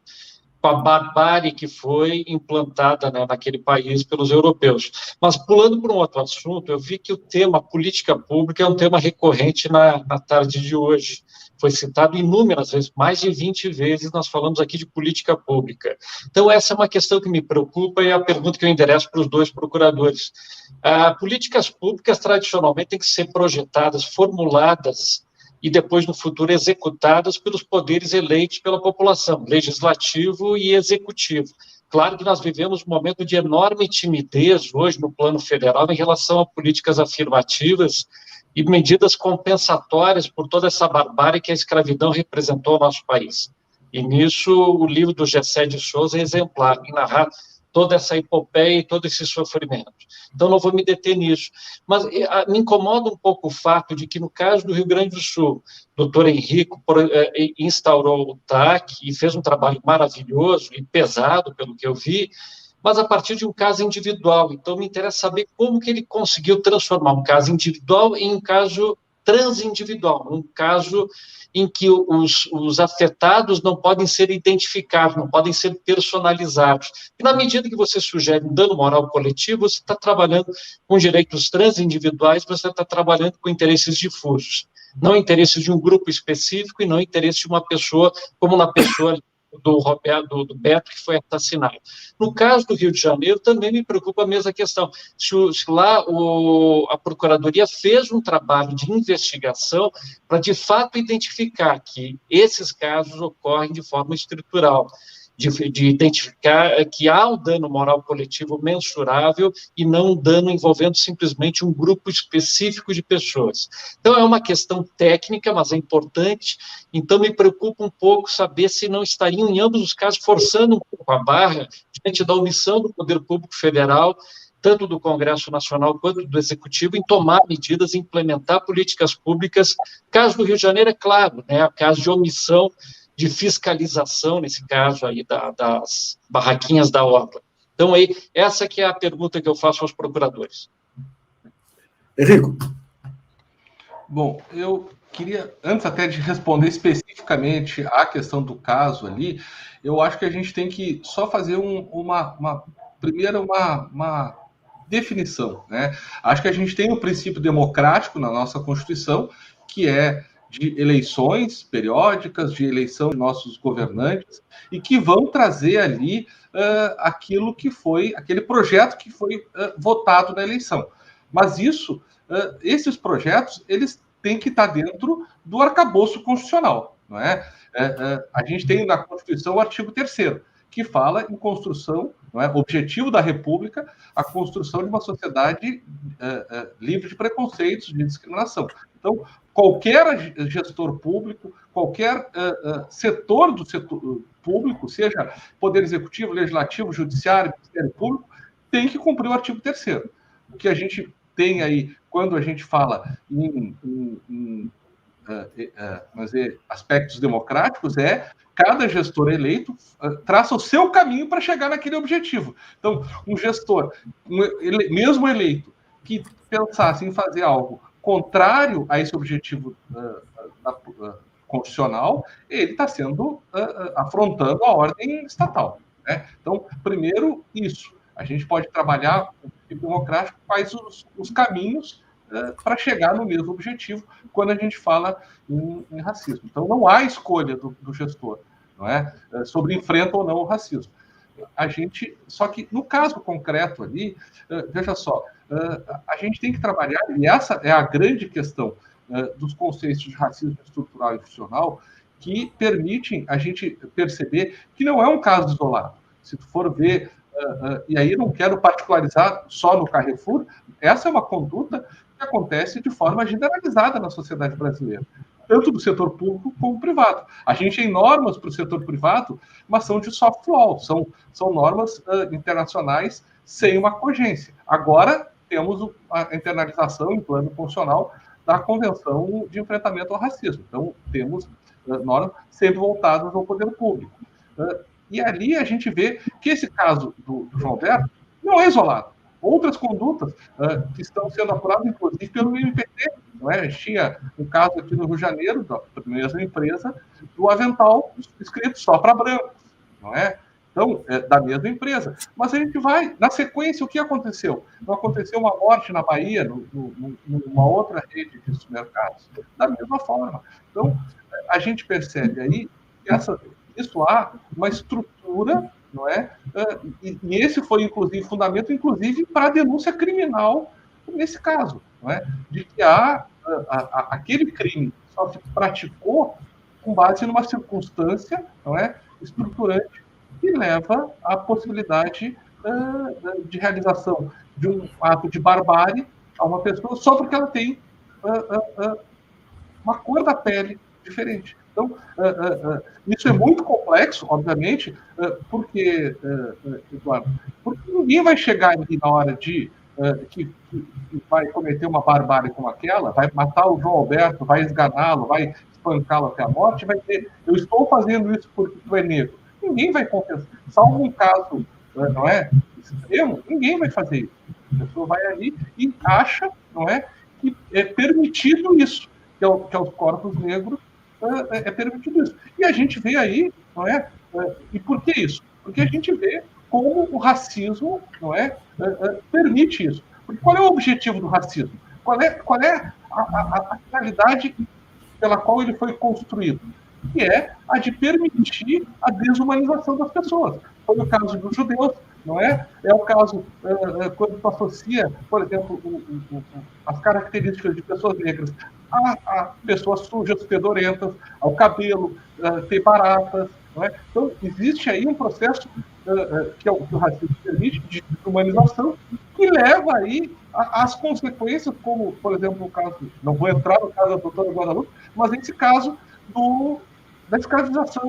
barbárie que foi implantada, né, naquele país pelos europeus. Mas, pulando para um outro assunto, eu vi que o tema política pública é um tema recorrente na tarde de hoje. Foi citado inúmeras vezes, mais de 20 vezes nós falamos aqui de política pública. Então, essa é uma questão que me preocupa e é a pergunta que eu endereço para os dois procuradores. Políticas públicas, tradicionalmente, têm que ser projetadas, formuladas e depois, no futuro, executadas pelos poderes eleitos pela população, legislativo e executivo. Claro que nós vivemos um momento de enorme timidez hoje no plano federal em relação a políticas afirmativas e medidas compensatórias por toda essa barbárie que a escravidão representou ao nosso país. E nisso, o livro do Gessé de Souza é exemplar, em narrar toda essa epopeia e todo esse sofrimento. Então, não vou me deter nisso. Mas me incomoda um pouco o fato de que, no caso do Rio Grande do Sul, o doutor Henrico instaurou o TAC e fez um trabalho maravilhoso e pesado, pelo que eu vi, mas a partir de um caso individual. Então, me interessa saber como que ele conseguiu transformar um caso individual em um caso transindividual, um caso em que os afetados não podem ser identificados, não podem ser personalizados. E na medida que você sugere um dano moral coletivo, você está trabalhando com direitos transindividuais, você está trabalhando com interesses difusos, não interesses de um grupo específico e não interesses de uma pessoa, como na pessoa do Beto, que foi assassinado. No caso do Rio de Janeiro, também me preocupa a mesma questão. Se lá a Procuradoria fez um trabalho de investigação para, de fato, identificar que esses casos ocorrem de forma estrutural, de identificar que há um dano moral coletivo mensurável e não um dano envolvendo simplesmente um grupo específico de pessoas. Então, é uma questão técnica, mas é importante. Então, me preocupa um pouco saber se não estariam, em ambos os casos, forçando um pouco a barra diante da omissão do Poder Público Federal, tanto do Congresso Nacional quanto do Executivo, em tomar medidas, em implementar políticas públicas. Caso do Rio de Janeiro, é claro, né, caso de omissão de fiscalização, nesse caso aí, das barraquinhas da obra. Então, aí, essa que é a pergunta que eu faço aos procuradores. Henrico. Bom, eu queria, antes até de responder especificamente à questão do caso ali, eu acho que a gente tem que só fazer uma definição, né? Acho que a gente tem um princípio democrático na nossa Constituição, que é de eleições periódicas, de eleição de nossos governantes, e que vão trazer ali aquilo que foi, aquele projeto que foi votado na eleição. Mas esses projetos, eles têm que estar dentro do arcabouço constitucional, não é? A gente tem na Constituição o artigo 3º, que fala em construção, não é? Objetivo da República, a construção de uma sociedade livre de preconceitos, de discriminação. Então, qualquer gestor público, qualquer setor do setor público, seja Poder Executivo, Legislativo, Judiciário, Ministério Público, tem que cumprir o artigo 3º. O que a gente tem aí, quando a gente fala em aspectos democráticos, cada gestor eleito traça o seu caminho para chegar naquele objetivo. Então, um gestor, mesmo eleito, que pensasse em fazer algo contrário a esse objetivo constitucional, ele está afrontando a ordem estatal, né? Então, primeiro, isso. A gente pode trabalhar com o princípio democrático, quais os caminhos para chegar no mesmo objetivo quando a gente fala em racismo. Então, não há escolha do gestor, não é? Sobre enfrenta ou não o racismo. Só que, no caso concreto ali, veja só, a gente tem que trabalhar, e essa é a grande questão dos conceitos de racismo estrutural e institucional, que permitem a gente perceber que não é um caso isolado. Se tu for ver, e aí não quero particularizar só no Carrefour, essa é uma conduta que acontece de forma generalizada na sociedade brasileira, tanto do setor público como privado. A gente tem normas para o setor privado, mas são de soft law, são normas internacionais sem uma cogência. Agora, temos a internalização em plano funcional da Convenção de Enfrentamento ao Racismo. Então, temos normas sempre voltadas ao poder público. E ali a gente vê que esse caso do João Berto não é isolado. Outras condutas que estão sendo apuradas, inclusive, pelo MPT. Não é? A gente tinha um caso aqui no Rio de Janeiro, da mesma empresa, do avental escrito só para brancos. Não é? Então, da mesma empresa. Mas a gente vai, na sequência, o que aconteceu? Não aconteceu uma morte na Bahia, numa outra rede de supermercados? Da mesma forma. Então, a gente percebe aí que isso há uma estrutura, não é? E esse foi, inclusive, fundamento, inclusive, para a denúncia criminal nesse caso, não é? De que aquele crime só se praticou com base numa circunstância, não é? Estruturante, que leva à possibilidade de realização de um ato de barbárie a uma pessoa só porque ela tem uma cor da pele diferente. Então, isso é muito complexo, obviamente, porque, Eduardo, porque ninguém vai chegar aqui na hora de que vai cometer uma barbárie como aquela, vai matar o João Alberto, vai esganá-lo, vai espancá-lo até a morte, vai ter, eu estou fazendo isso porque tu é negro. Ninguém vai confessar, salvo um caso, não é, extremo, ninguém vai fazer isso. A pessoa vai ali e acha, não é, que é permitido isso, que aos corpos negros é permitido isso. E a gente vê aí, não é, e por que isso? Porque a gente vê como o racismo, não é, permite isso. Porque qual é o objetivo do racismo? Qual é a finalidade pela qual ele foi construído? Que é a de permitir a desumanização das pessoas. Foi o caso dos judeus, não é? É o caso quando tu associa, por exemplo, as características de pessoas negras a pessoas sujas, fedorentas, ao cabelo, ter baratas, não é? Então, existe aí um processo que o racismo permite, de desumanização, que leva aí às consequências, como, por exemplo, o caso, não vou entrar no caso da doutora Guadalupe, mas esse caso da escravização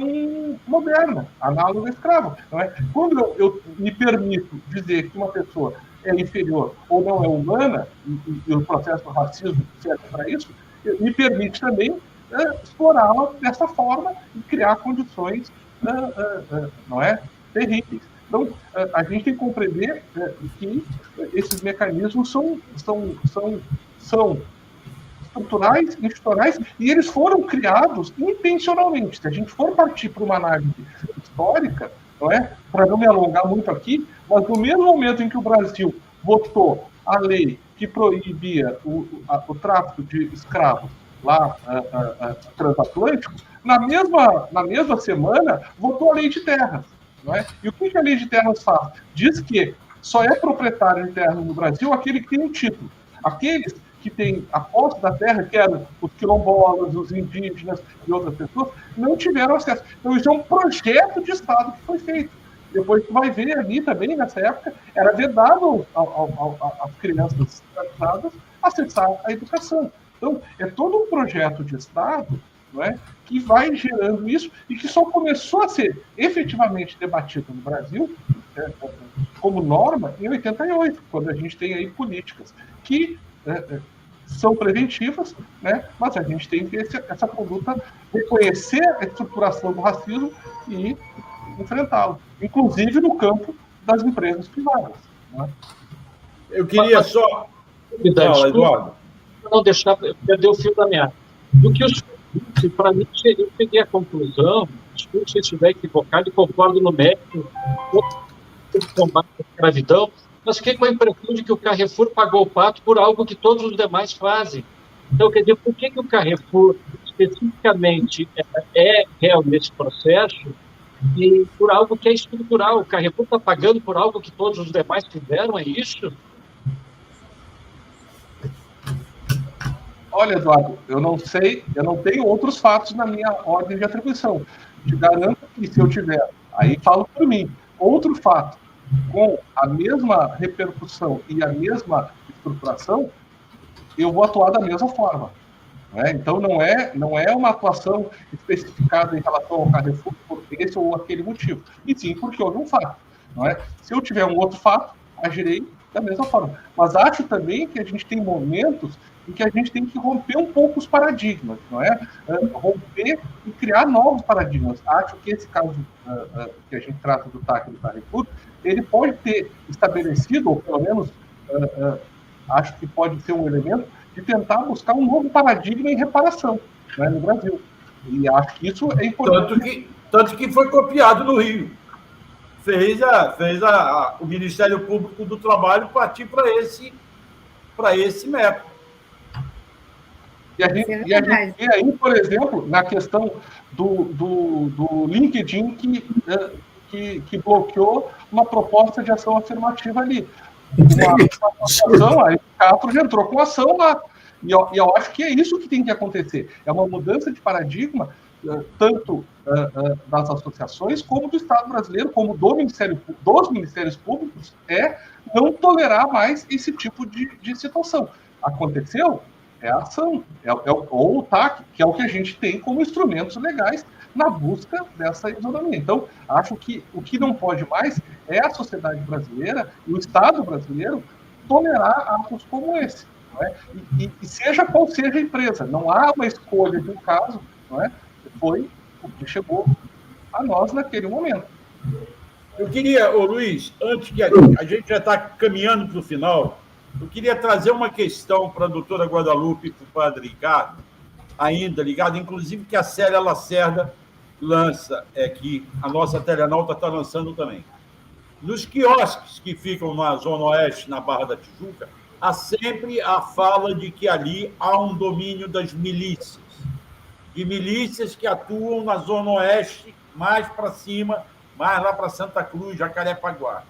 moderna, análoga à escrava. Não é? Quando eu me permito dizer que uma pessoa é inferior ou não é humana, e o processo do racismo serve para isso, me permite também explorá-la dessa forma e criar condições não é, terríveis. Então, a gente tem que compreender que esses mecanismos são estruturais, institucionais, e eles foram criados intencionalmente. Se a gente for partir para uma análise histórica, não é, para não me alongar muito aqui, mas no mesmo momento em que o Brasil votou a lei que proibia o tráfico de escravos lá transatlântico, na mesma semana votou a lei de terras. Não é? E o que a lei de terras faz? Diz que só é proprietário de terra no Brasil aquele que tem um título. Aqueles que têm a posse da terra, que eram os quilombolas, os indígenas e outras pessoas, não tiveram acesso. Então, isso é um projeto de Estado que foi feito. Depois tu vai ver ali também, nessa época, era vedado às crianças escravizadas acessar a educação. Então, é todo um projeto de Estado, não é, que vai gerando isso e que só começou a ser efetivamente debatido no Brasil como norma em 88, quando a gente tem aí políticas que são preventivas, né, mas a gente tem que ter essa conduta, reconhecer a estruturação do racismo e enfrentá-lo, inclusive no campo das empresas privadas. Né? Eu queria só... Fala, Eduardo. Não deixar perder o fio da meada. Do que os para mim, eu peguei a conclusão, desculpe se eu estiver equivocado, e concordo no mérito do combate à escravidão, mas fiquei com a impressão de que o Carrefour pagou o pato por algo que todos os demais fazem. Então, quer dizer, por que o Carrefour especificamente é réu nesse processo e por algo que é estrutural? O Carrefour está pagando por algo que todos os demais fizeram, é isso? Olha, Eduardo, eu não sei, eu não tenho outros fatos na minha ordem de atribuição. Te garanto que se eu tiver, aí falo por mim, outro fato com a mesma repercussão e a mesma estruturação, eu vou atuar da mesma forma. Né? Então, não é uma atuação especificada em relação ao Carrefour por esse ou aquele motivo, e sim porque houve um fato. Não é? Se eu tiver um outro fato, agirei da mesma forma. Mas acho também que a gente tem momentos em que a gente tem que romper um pouco os paradigmas, não é? Romper e criar novos paradigmas. Acho que esse caso que a gente trata do TAC do Carrefour, ele pode ter estabelecido, ou pelo menos acho que pode ser um elemento de tentar buscar um novo paradigma em reparação, né, no Brasil. E acho que isso é importante. Tanto que foi copiado no Rio. Fez o Ministério Público do Trabalho partir para esse método. E a gente vê aí, por exemplo, na questão do LinkedIn que bloqueou uma proposta de ação afirmativa ali. A Castro já entrou com ação lá. E eu acho que é isso que tem que acontecer. É uma mudança de paradigma, tanto das associações, como do Estado brasileiro, como dos Ministérios Públicos, não tolerar mais esse tipo de situação. Aconteceu? é a ação, ou o TAC, que é o que a gente tem como instrumentos legais na busca dessa isonomia. Então, acho que o que não pode mais é a sociedade brasileira e o Estado brasileiro tolerar atos como esse. Não é? E seja qual seja a empresa, não há uma escolha de um caso, não é? Foi o que chegou a nós naquele momento. Eu queria, Luiz, antes que a gente já está caminhando para o final, eu queria trazer uma questão para a doutora Guadalupe e para o padre Ricardo, ainda ligado, inclusive que a Célia Lacerda lança, que a nossa Telenauta está lançando também. Nos quiosques que ficam na Zona Oeste, na Barra da Tijuca, há sempre a fala de que ali há um domínio das milícias, de milícias que atuam na Zona Oeste, mais para cima, mais lá para Santa Cruz, Jacarepaguá.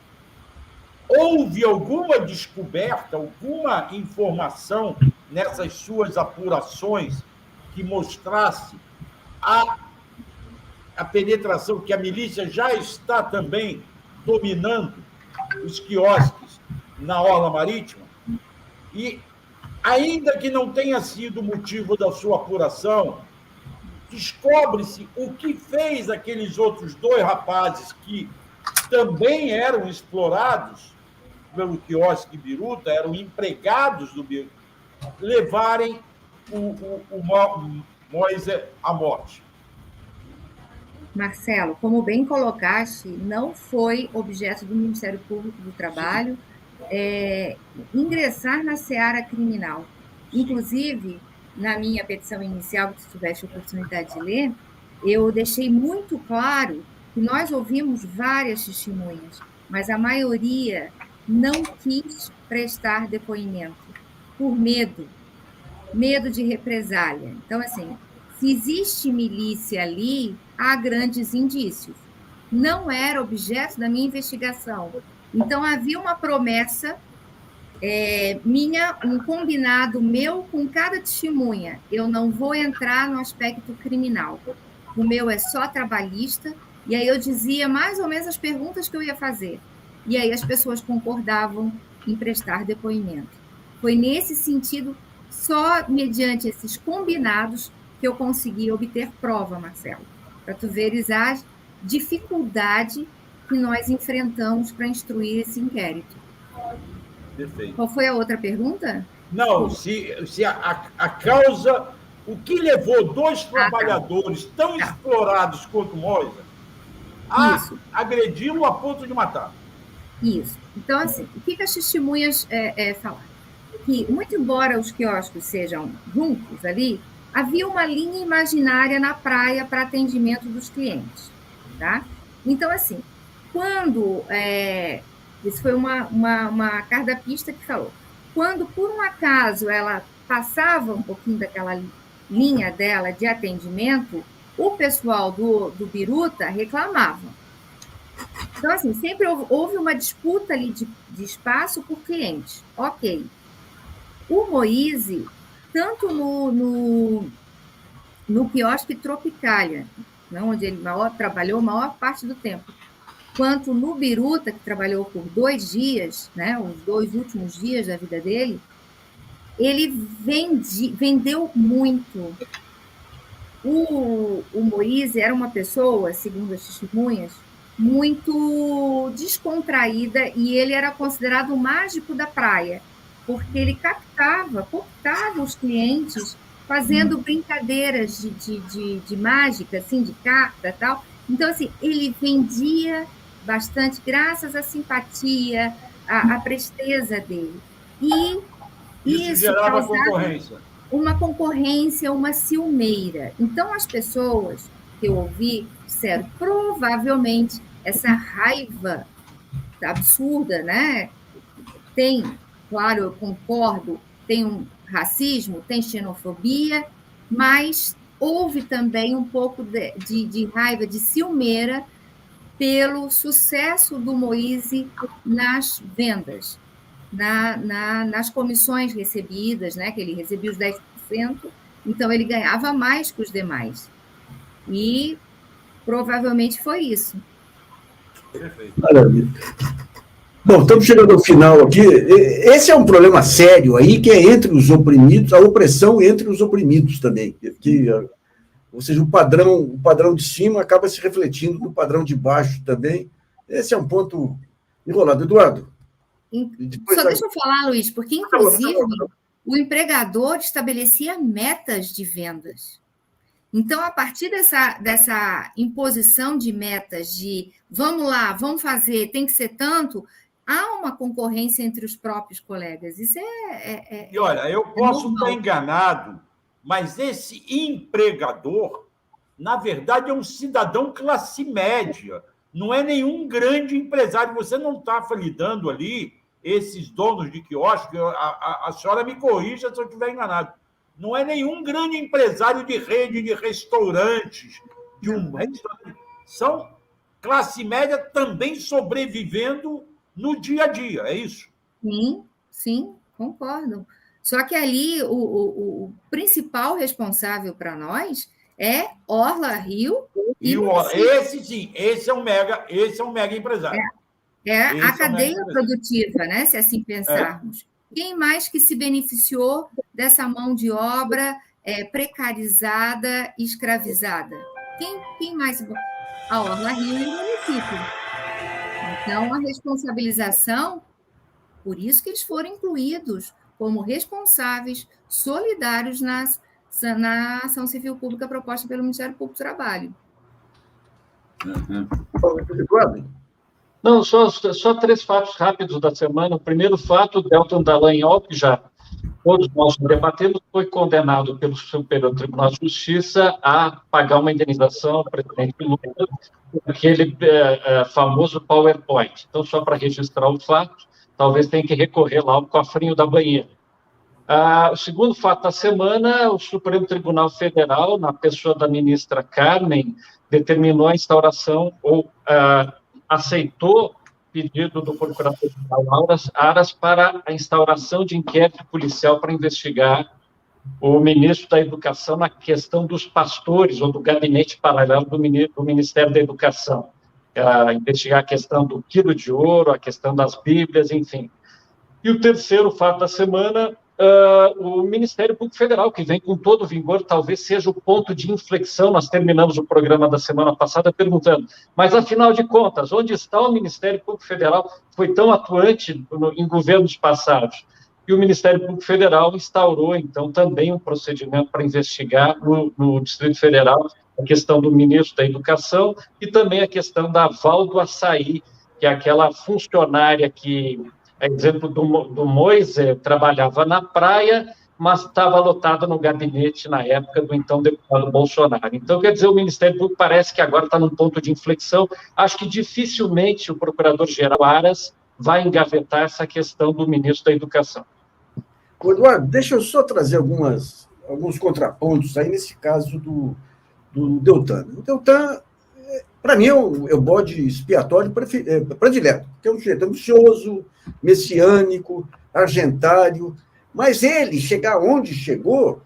Houve alguma descoberta, alguma informação nessas suas apurações que mostrasse a penetração, que a milícia já está também dominando os quiosques na orla marítima? E, ainda que não tenha sido motivo da sua apuração, descobre-se o que fez aqueles outros 2 rapazes que também eram explorados pelo quiosque Biruta, eram empregados do Biruta, levarem o Moisés à morte. Marcelo, como bem colocaste, não foi objeto do Ministério Público do Trabalho ingressar na seara criminal. Inclusive, na minha petição inicial, que se tivesse oportunidade de ler, eu deixei muito claro que nós ouvimos várias testemunhas, mas a maioria não quis prestar depoimento por medo de represália. Então, assim, se existe milícia ali, há grandes indícios. Não era objeto da minha investigação. Então, havia uma promessa minha, um combinado meu com cada testemunha. Eu não vou entrar no aspecto criminal. O meu é só trabalhista. E aí eu dizia mais ou menos as perguntas que eu ia fazer. E aí as pessoas concordavam em prestar depoimento. Foi nesse sentido, só mediante esses combinados, que eu consegui obter prova, Marcelo, para tu veres a dificuldade que nós enfrentamos para instruir esse inquérito. Perfeito. Qual foi a outra pergunta? Não, se a causa, o que levou 2 trabalhadores tão explorados quanto Moisés a agredi-lo a ponto de matar. Isso. Então, assim, o que as testemunhas falaram? Que, muito embora os quiosques sejam juntos ali, havia uma linha imaginária na praia para atendimento dos clientes, tá? Então, assim, quando... isso foi uma carda-pista que falou. Quando, por um acaso, ela passava um pouquinho daquela linha dela de atendimento, o pessoal do Biruta reclamava. Então, assim, sempre houve uma disputa ali de espaço por cliente. Ok. O Moise, tanto no quiosque Tropicália, onde ele trabalhou a maior parte do tempo, quanto no Biruta, que trabalhou por 2 dias, né, os 2 últimos dias da vida dele, ele vendeu muito. O Moise era uma pessoa, segundo as testemunhas, muito descontraída, e ele era considerado o mágico da praia, porque ele cooptava os clientes fazendo brincadeiras de mágica, assim, de carta e tal. Então, assim, ele vendia bastante graças à simpatia, à presteza dele. E isso gerava concorrência. Uma concorrência, uma ciumeira. Então, as pessoas que eu ouvi disseram, provavelmente, essa raiva absurda, né? Tem, claro, eu concordo, tem um racismo, tem xenofobia, mas houve também um pouco de raiva, de ciumeira, pelo sucesso do Moise nas vendas, nas comissões recebidas, né, que ele recebia os 10%, então ele ganhava mais que os demais. E provavelmente foi isso. Perfeito. Maravilha. Bom, estamos chegando ao final aqui. Esse é um problema sério aí, que é entre os oprimidos, a opressão entre os oprimidos também. Ou seja, o padrão de cima acaba se refletindo no padrão de baixo também. Esse é um ponto enrolado. Eduardo? Só deixa eu falar, Luiz, porque, inclusive, o empregador estabelecia metas de vendas. Então, a partir dessa imposição de metas de vamos lá, vamos fazer, tem que ser tanto, há uma concorrência entre os próprios colegas. Isso E olha, eu posso estar enganado, mas esse empregador, na verdade, é um cidadão classe média, não é nenhum grande empresário. Você não está lidando ali, esses donos de quiosque, a senhora me corrija se eu estiver enganado, não é nenhum grande empresário de rede de restaurantes, de um restaurante. São classe média também sobrevivendo no dia a dia, é isso? Sim, concordo. Só que ali o principal responsável para nós é Orla, Rio e esse sim, esse é um mega empresário. A cadeia produtiva, né? Se assim pensarmos. Quem mais que se beneficiou dessa mão de obra precarizada e escravizada? Quem mais? A Orla, Rio e o município. Então, a responsabilização, por isso que eles foram incluídos como responsáveis solidários na ação civil pública proposta pelo Ministério Público do Trabalho. Não, só 3 fatos rápidos da semana. O primeiro fato, Deltan Dallagnol, que já todos nós debatemos, foi condenado pelo Superior Tribunal de Justiça a pagar uma indenização ao presidente Lula por aquele famoso PowerPoint. Então, só para registrar o fato, talvez tenha que recorrer lá ao cofrinho da banheira. O segundo fato da semana, o Supremo Tribunal Federal, na pessoa da ministra Carmen, determinou a instauração ou aceitou pedido do procurador-geral Aras para a instauração de inquérito policial para investigar o ministro da Educação na questão dos pastores ou do gabinete paralelo do Ministério da Educação. Investigar a questão do quilo de ouro, a questão das Bíblias, enfim. E o terceiro fato da semana, o Ministério Público Federal, que vem com todo vigor, talvez seja o ponto de inflexão. Nós terminamos o programa da semana passada perguntando, mas afinal de contas, onde está o Ministério Público Federal? Foi tão atuante em governos passados. E o Ministério Público Federal instaurou, então, também um procedimento para investigar no Distrito Federal a questão do ministro da Educação e também a questão da Val do Açaí, que é aquela funcionária que, exemplo do Moisés, trabalhava na praia, mas estava lotada no gabinete na época do então deputado Bolsonaro. Então, quer dizer, o Ministério Público parece que agora está num ponto de inflexão. Acho que dificilmente o procurador-geral Aras vai engavetar essa questão do ministro da Educação. Eduardo, deixa eu só trazer alguns contrapontos aí nesse caso do Deltan. O Deltan, para mim, é o bode expiatório predileto, porque é um sujeito ambicioso, messiânico, argentário, mas ele chegar onde chegou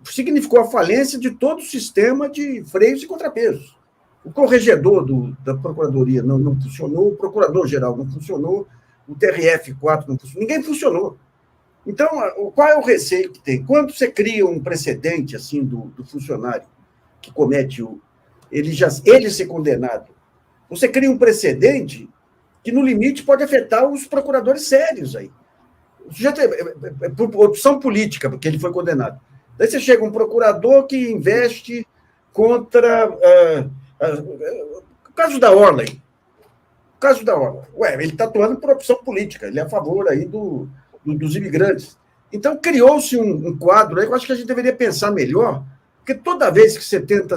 significou a falência de todo o sistema de freios e contrapesos. O corregedor da Procuradoria não funcionou, o Procurador-Geral não funcionou, o TRF-4 não funcionou, ninguém funcionou. Então, qual é o receio que tem? Quando você cria um precedente assim do funcionário que comete ele ser condenado, você cria um precedente que, no limite, pode afetar os procuradores sérios aí. O sujeito por opção política, porque ele foi condenado. Daí você chega um procurador que investe contra o caso da Orla. O caso da Orla. Ele está atuando por opção política, ele é a favor aí dos imigrantes. Então, criou-se um quadro aí que eu acho que a gente deveria pensar melhor, porque toda vez que você tenta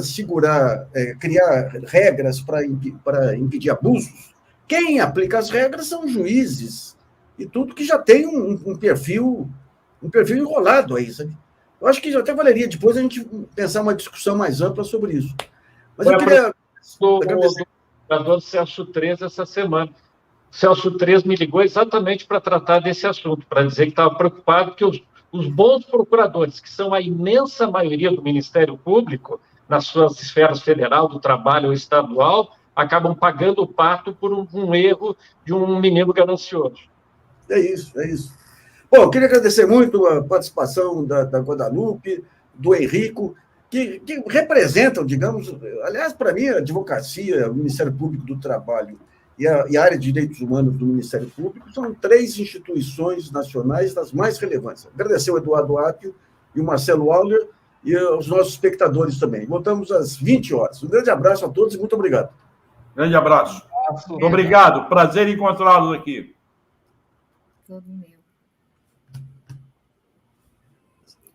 criar regras para impedir abusos, quem aplica as regras são juízes e tudo que já tem um perfil enrolado aí, sabe? Eu acho que até valeria depois a gente pensar uma discussão mais ampla sobre isso. Mas eu queria... O procurador Celso Tres essa semana. Celso Tres me ligou exatamente para tratar desse assunto, para dizer que estava preocupado que os bons procuradores, que são a imensa maioria do Ministério Público, nas suas esferas federal, do trabalho ou estadual, acabam pagando o pato por um erro de um menino ganancioso. É isso, é isso. Bom, eu queria agradecer muito a participação da Guadalupe, do Henrico, que representam, digamos, aliás, para mim, a advocacia, o Ministério Público do Trabalho e a área de direitos humanos do Ministério Público são 3 instituições nacionais das mais relevantes. Agradecer ao Eduardo Apio e o Marcelo Auler e aos nossos espectadores também. Voltamos às 20 horas. Um grande abraço a todos e muito obrigado. Grande abraço. Muito obrigado. Prazer em encontrá-los aqui. Todo meu.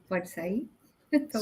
Pode sair? Tá